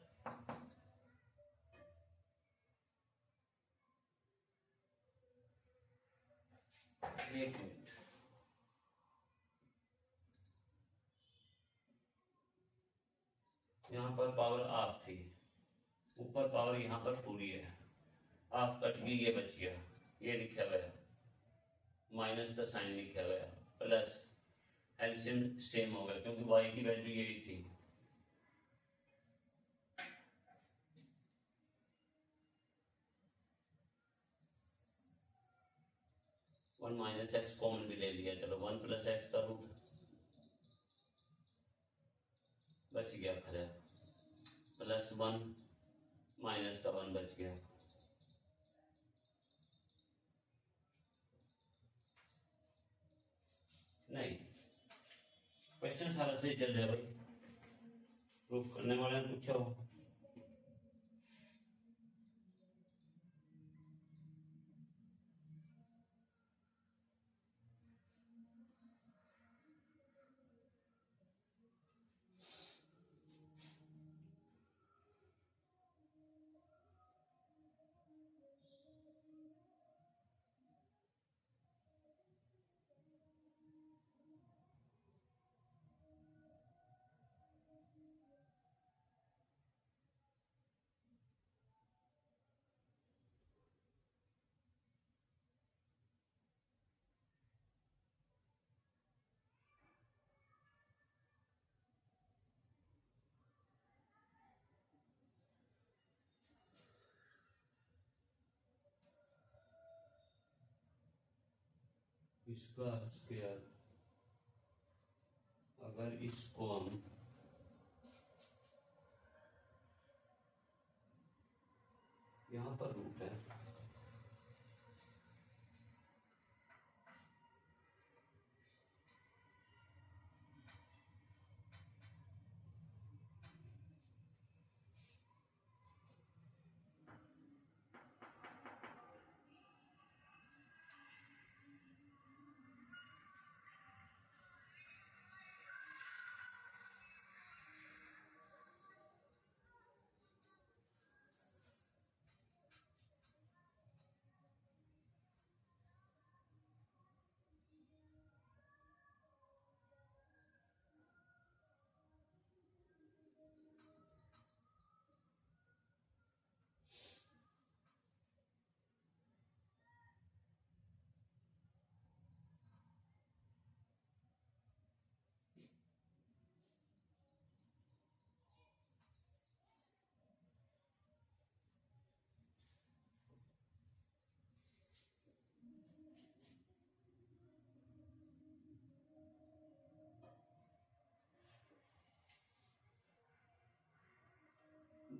एक मिनट, यहाँ पर पावर हाफ थी, ऊपर पावर यहाँ पर पूरी है, हाफ कट गई, ये बच गया, ये लिखा गया, माइनस का साइन लिखा गया, प्लस एलसीएम सेम हो गया क्योंकि y की वैल्यू यही थी, वन -x कॉमन भी ले लिया, चलो 1 + x का रूट बच गया खरा, +1 माइनस का 1 बच गया, नहीं क्वेश्चन सारा सही चल रहा है भाई, प्रूफ करने वाले ने पूछा हो। इसका स्क्वायर, अगर इसको हम यहाँ पर रूट है,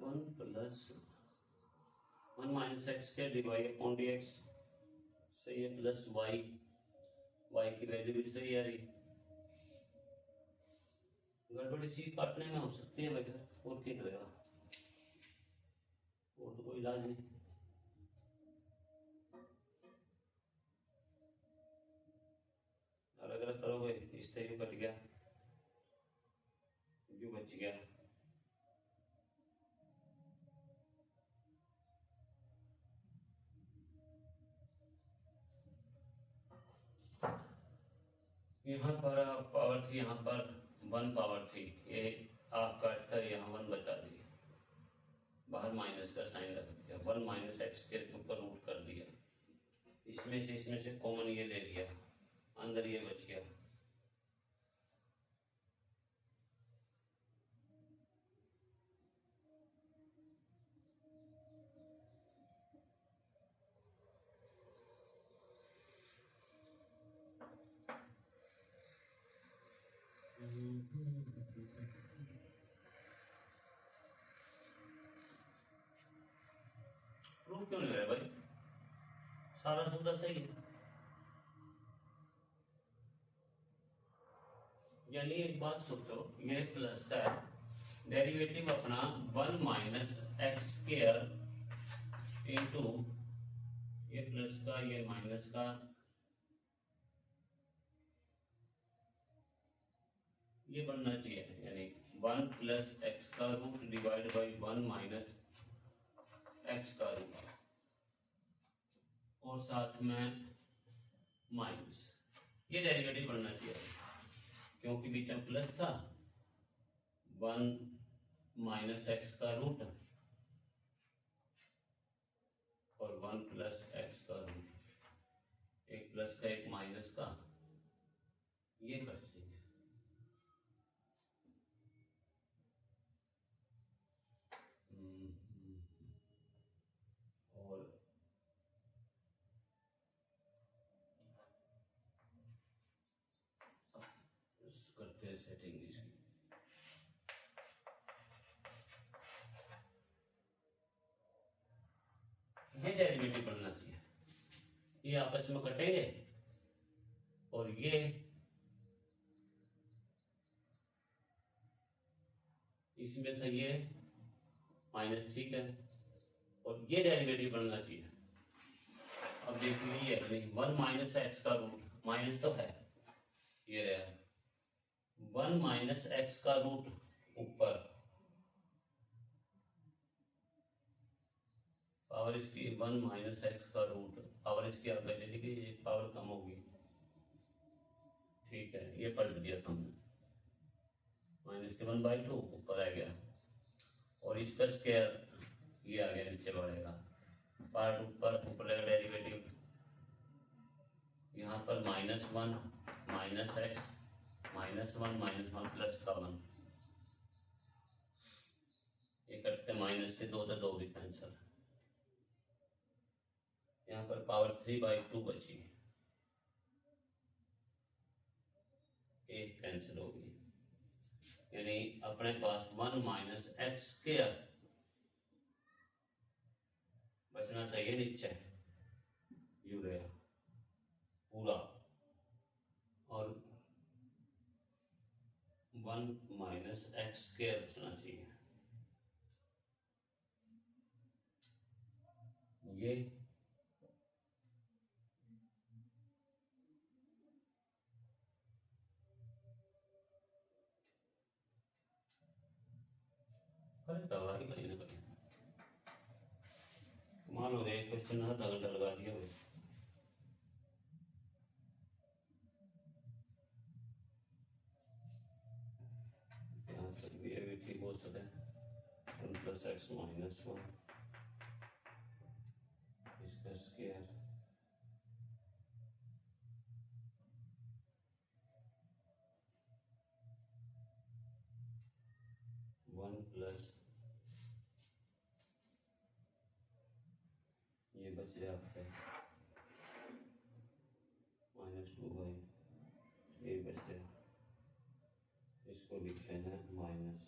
वन -x के dy/dx सही है, प्लस y की वैल्यू भी सही आ रही, गड़बड़ी सी काटने में हो सकती है बेटा, और क्या करेगा, और तो कोई इलाज नहीं, अलग अलग करोगे इस तरह कट गया, यू बच गया, यहाँ पर पावर थी, यहाँ पर 1 पावर थी, ये हाफ काट कर यहाँ 1 बचा दी, बाहर माइनस का साइन रख दिया, 1 माइनस एक्स के ऊपर रूट कर दिया, इसमें से कॉमन ये ले लिया, अंदर ये बच गया। प्रूफ क्यों नहीं हो रहा भाई? सारा सूत्र सही है। यानी एक बात सोचो, ये प्लस का डेरिवेटिव अपना 1 माइनस एक्स स्क्वायर इंटू ये प्लस का ये माइनस का, ये बनना चाहिए, यानी 1 प्लस एक्स का root divide by 1 minus x का रूट और साथ में माइनस, ये डेरिवेटिव बनना चाहिए क्योंकि बीच में प्लस था। 1 माइनस एक्स का रूट और 1 प्लस एक्स का रूट, एक प्लस का एक माइनस का, ये कर सकते। और करते हैं सेटिंग इसकी। ये डेरिवेटिव बनना चाहिए, ये आपस में कटेंगे और ये इसमें था ये माइनस, ठीक है, और ये डेरिवेटिव बनना चाहिए। अब देख लीजिए, नहीं 1 माइनस एक्स का रूट, माइनस तो है, ये रहा 1 माइनस एक्स का रूट ऊपर, पावर इसकी 1 माइनस एक्स का रूट, पावर इसकी आगे चली गई, पावर कम होगी, ठीक है, ये पलट दिया हमने, माइनस के 1/2 ऊपर आ गया और इसका स्क्वायर ये आ गया, नीचे बढ़ेगा, पार्ट ऊपर डेरिवेटिव यहाँ पर -1 माइनस एक्स -1 प्लस का 1, ये कटते माइनस के 2 तो 2 भी कैंसिल, यहाँ पर पावर 3/2 बची, एक कैंसिल होगी, यानी अपने पास 1 माइनस एक्स स्क्वायर बचना चाहिए नीचे, यू रहा पूरा, और 1 माइनस एक्स स्क्वायर बचना चाहिए, ये दवाई कहीं ना कहीं मान लो एक क्वेश्चन आधा घंटा लगा दिया हो, यहाँ तक भी ये भी ठीक हो सकता है, 1 प्लस एक्स माइनस 1 इसका स्क्वायर, वन प्लस ये बच रहा आपका -2 ये बच रहा, इसको लिखते हैं माइनस,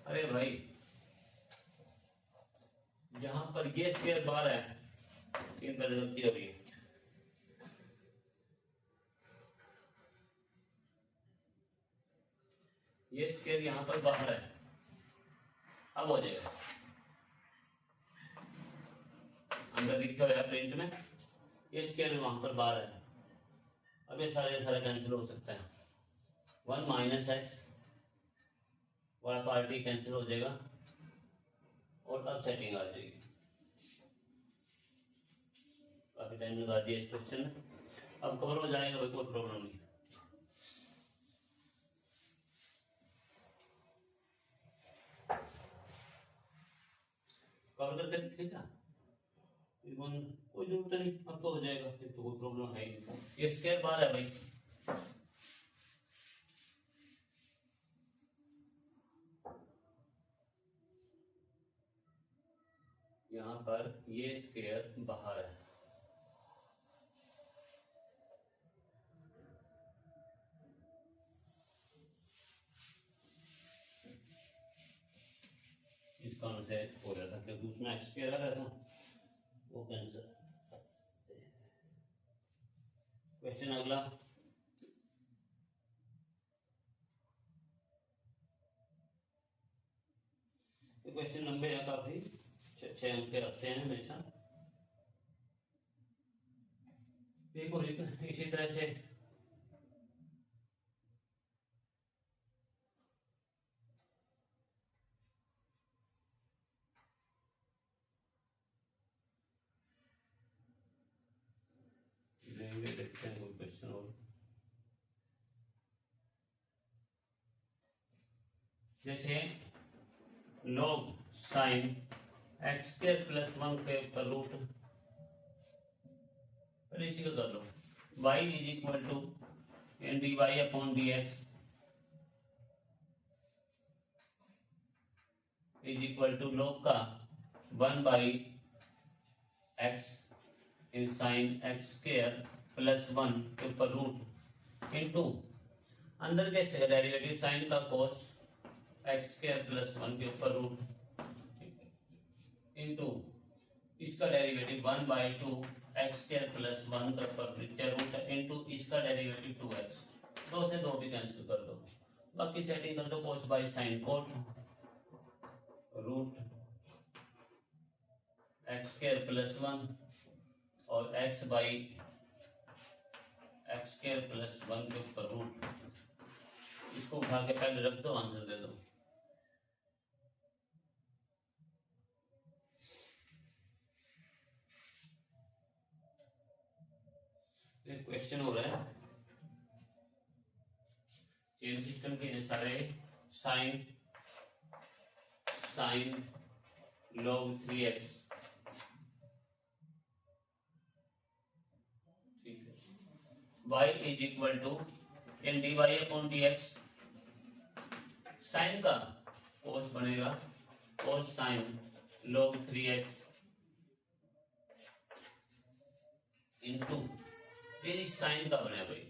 अरे भाई यहाँ पर ये स्क्वायर बार है, इन पर गलती हो रही है, ये स्क्वायर यहाँ पर बाहर है, अब हो जाएगा, अंदर लिखा हुआ है प्रिंट में, ये स्क्वायर वहां पर बाहर है, अब ये सारे कैंसिल हो सकते हैं, 1 माइनस एक्स वाला पार्टी कैंसिल हो जाएगा और अब सेटिंग आ जाएगी। काफी टाइम लगा दिया इस क्वेश्चन में। अब कवर हो जाएगा भाई, कोई प्रॉब्लम नहीं। कवर करके दिखेगा कोई जरूरत नहीं, अब तो हो जाएगा, फिर तो कोई प्रॉब्लम है ही नहीं। ये स्क्वायर बार है भाई, यहाँ पर ये स्क्वायर बाहर है, इस कारण से हो रहा था क्योंकि उसमें एक्स स्क्वायर आ रहा था, वो कैंसर। क्वेश्चन अगला, क्वेश्चन लंबे हैं काफी, 6 अंक के रखते हैं हमेशा। देखो इसी तरह से देखते हैं कोई क्वेश्चन और। जैसे log sin x square plus 1 के ऊपर रूट, पहले इसी का कर लो, y is equal to and D Y upon D x is equal to log का 1 by x in sine x square plus 1 के ऊपर रूट इंटू अंदर के डेरिवेटिव साइन का कोस एक्स स्क्वायर प्लस 1 के ऊपर रूट इंटू इसका derivative 1 by 2 x square plus 1 के ऊपर रूट इंटू इसका डेरिवेटिव 2x, 2 से 2 भी कैंसिल कर दो, बाकी सेटिंग कर दो cos by sine cot root X square plus 1 और x by X square plus 1 के ऊपर रूट, इसको उठा के पहले रख दो, आंसर दे दो। एक क्वेश्चन हो रहा है, चेन सिस्टम के सारे sine log 3x, y is equal to and D Y upon D x, sine का कोस बनेगा cos sine log 3x into इस साइन का बना भाई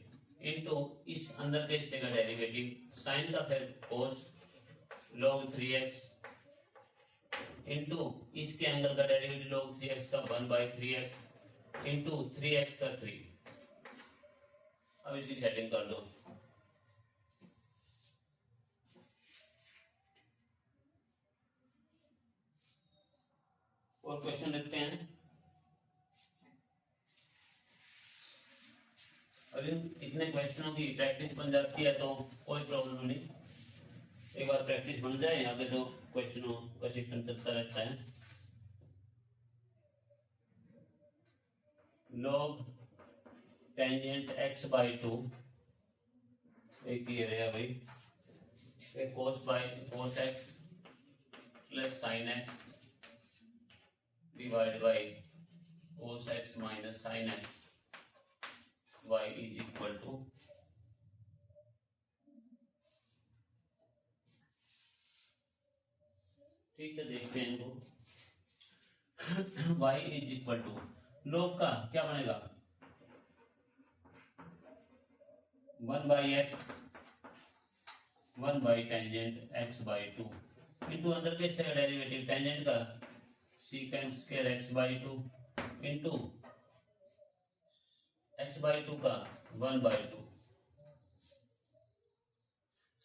इंटू इस अंदर के हिस्से का डेरिवेटिव साइन का फिर कोस log 3x इंटू इसके एंगल का डेरिवेटिव log 3x का 1 बाई 3x इंटू 3x का 3। अब इसकी सेटिंग कर दो, और क्वेश्चन देखते हैं। अभी इतने क्वेश्चनों की प्रैक्टिस बन जाती है तो कोई प्रॉब्लम नहीं, एक बार प्रैक्टिस बन जाए आगे तो क्वेश्चनों का सिस्टम चलता रहता है। log टेंजेंट x बाई 2, एक ये रहेगा भाई, एक cos x plus sin x divide by cos x minus sin x, y is equal to ठीक है, देखते हैं इनको। y is equal to log का क्या बनेगा 1 by x 1 by tangent x by 2 into अंदर के डेरिवेटिव टेंजेंट का secant square x by 2 into x by 2 का 1 बाई 2,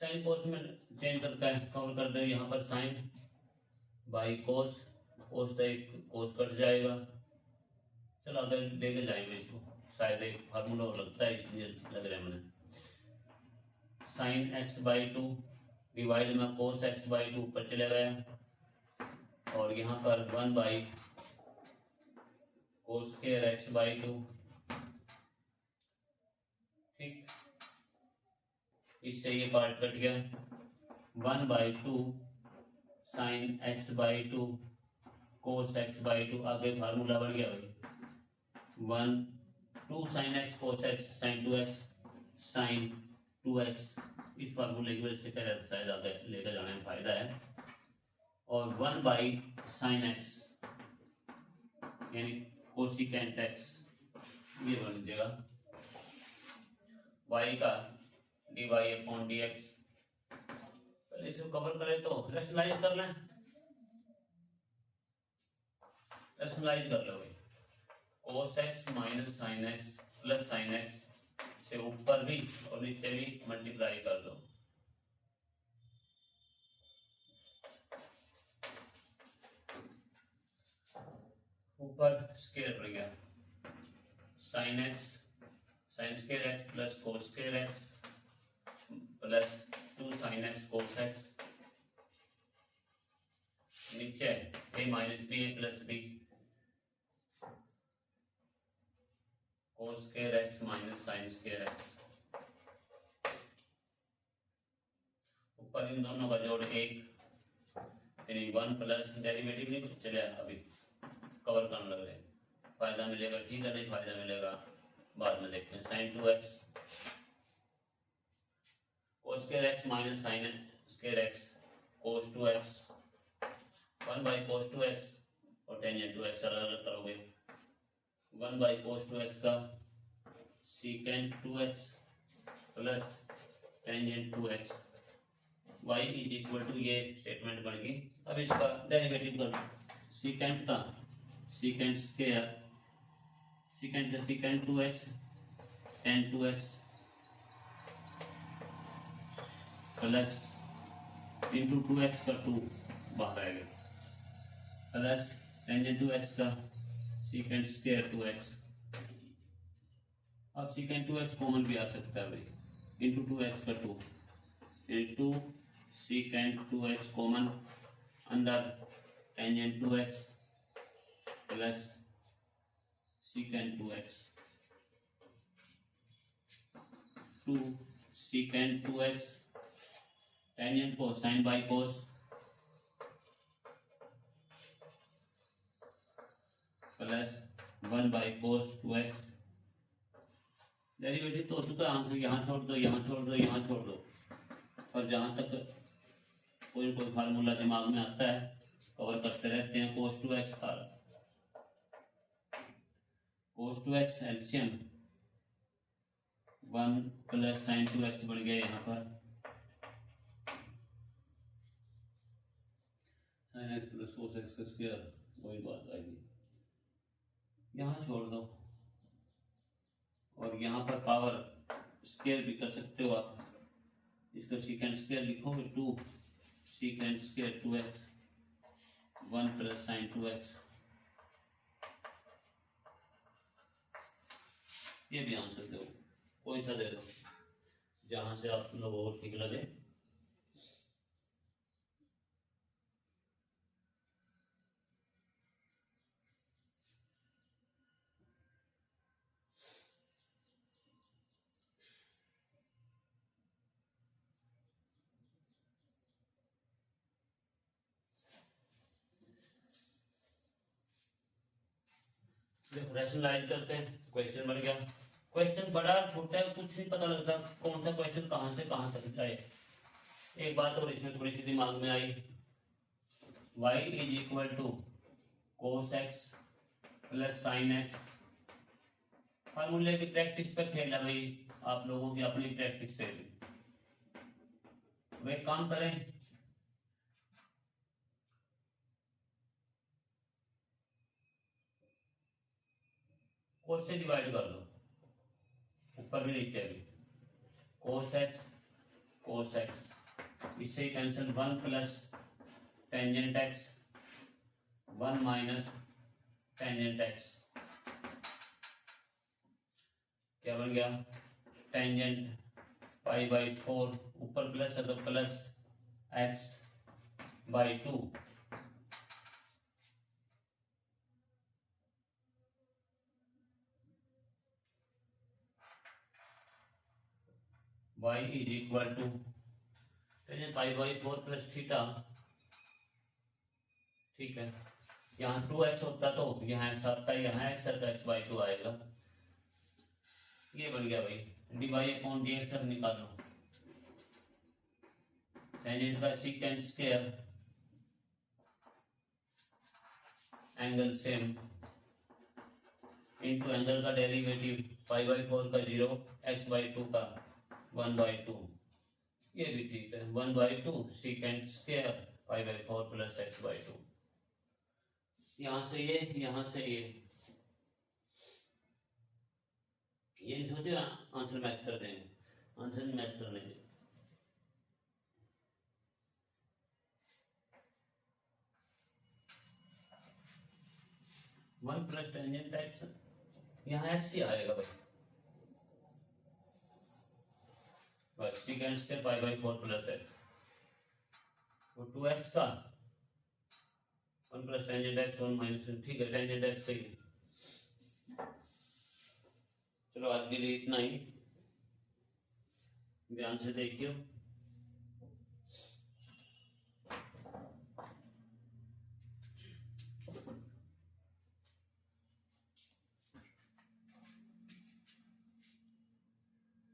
साइन कोस में चेंज करके कवर कर दो, यहाँ पर साइन बाई कोस, कोस तो एक कोस कट जाएगा, चलो अगर लेके जाएंगे इसको, शायद एक फार्मूला और लगता है इसलिए लग रहा है मैंने। साइन एक्स बाई 2 डिवाइड में कोस एक्स बाई 2 ऊपर चले गया, और यहाँ पर 1 by cos square x by 2 ठीक, इससे ये पार्ट कट गया। 1/2 sine x by 2 cos x by 2, आगे फार्मूला बढ़ गया भाई। 2 sine x cos x sine 2x sine 2x, इस फार्मूले की वजह से कह रहा शायद आगे लेकर जाने में फायदा है। और 1/sin x यानी कोसिकेंट x, ये बन जाएगा y का dy/dx। पहले इसे कवर करें तो रैशनलाइज कर लें, रैशनलाइज कर लो भाई। cos x minus sine x plus sine x से ऊपर भी और नीचे भी मल्टीप्लाई कर दो। ऊपर स्केयर पड़ गया sine x sine square x plus cos square x plus 2 sine x cos x, नीचे a minus B A plus b cos square x minus sine square x, ऊपर इन दोनों का जोड़ 1 यानी 1 प्लस डेरिवेटिव नहीं कुछ चले, अभी कवर करने लग रहे। फायदा मिलेगा ठीक है, नहीं फायदा मिलेगा बाद में देखते हैं। Sine 2x cos square x minus sine square x cos 2x 1/cos 2x और टेंजेंट 2x अलग अलग करोगे। 1/cos 2x का secant 2x plus tangent 2x y is equal to, ये स्टेटमेंट बन गई। अब इसका डेरिवेटिव करना, सीकेंट का सीकेंट स्क्वायर सीकेंट का secant 2x tan 2x plus into 2x का 2 बाहर आएगा प्लस टेंजेंट 2x का सीकेंट स्क्वायर 2x। अब सीकेंट 2x कॉमन भी आ सकता है भाई, इंटू 2x का 2 इंटू सीकेंट 2x कॉमन अंदर tangent 2x plus secant 2x 2 secant 2x tangent को sine by cos plus 1/cos 2x। Derivative तो हो चुका है, आंसर यहाँ छोड़ दो, यहाँ छोड़ दो, यहाँ छोड़ दो, और जहाँ तक कोई कोई फार्मूला दिमाग में आता है कवर करते रहते हैं। cos 2x का cos 2x LCM 1 plus sign 2x बन गया, यहाँ पर sine x plus cos x का स्क्वायर, वही बात आएगी। यहाँ छोड़ दो और यहाँ पर पावर स्क्वायर भी कर सकते हो आप, इसका सीकेंट स्क्वायर लिखोगे 2 secant square 2x 1 plus sign 2x, ये भी आंसर दो, कोई सा दे दो जहां से आप लोगों को ठीक लगे। देखो रैशनलाइज करते हैं, क्वेश्चन बन गया। क्वेश्चन बड़ा छोटा है, कुछ नहीं पता लगता कौन सा क्वेश्चन कहां से कहां तक जाए। एक बात और इसमें थोड़ी सी दिमाग में आई, y is equal to cos x plus sine x. फार्मूले की प्रैक्टिस पे खेला भाई, आप लोगों की अपनी प्रैक्टिस पे भी। वे काम करें, कोस से डिवाइड कर दो, ऊपर भी नीचे भी, कोस एक्स, इससे cancel 1 plus tangent x 1 minus tangent x, क्या बन गया टेंजेंट π/4, ऊपर प्लस है तो plus x/2 y is equal to tangent pi by 4 plus theta, ठीक है। यहाँ 2x होता तो यहाँ x आता, यहाँ x है तो x बाई 2 आएगा। ये बन गया भाई, d Y upon D x. अब निकाल लो टेंजेंट का secant square, angle same, into angle का डेरिवेटिव पाई बाई 4 का 0, x बाई 2 का 1/2। ये भी ठीक है, 1/2 secant square pi by 4 plus x by 2। यहाँ से ये, यहाँ से ये नहीं सोचे आंसर मैच कर देंगे, आंसर नहीं मैच कर लेंगे। वन प्लस टेंजेंट एक्स, यहाँ एक्स ही आएगा भाई, बस secant square pi by 4 plus x, वो 2x का 1 प्लस टेंजेंट एक्स 1 माइनस, ठीक है टेंजेंट एक्स सही। चलो आज के लिए इतना ही, ध्यान से देखिए।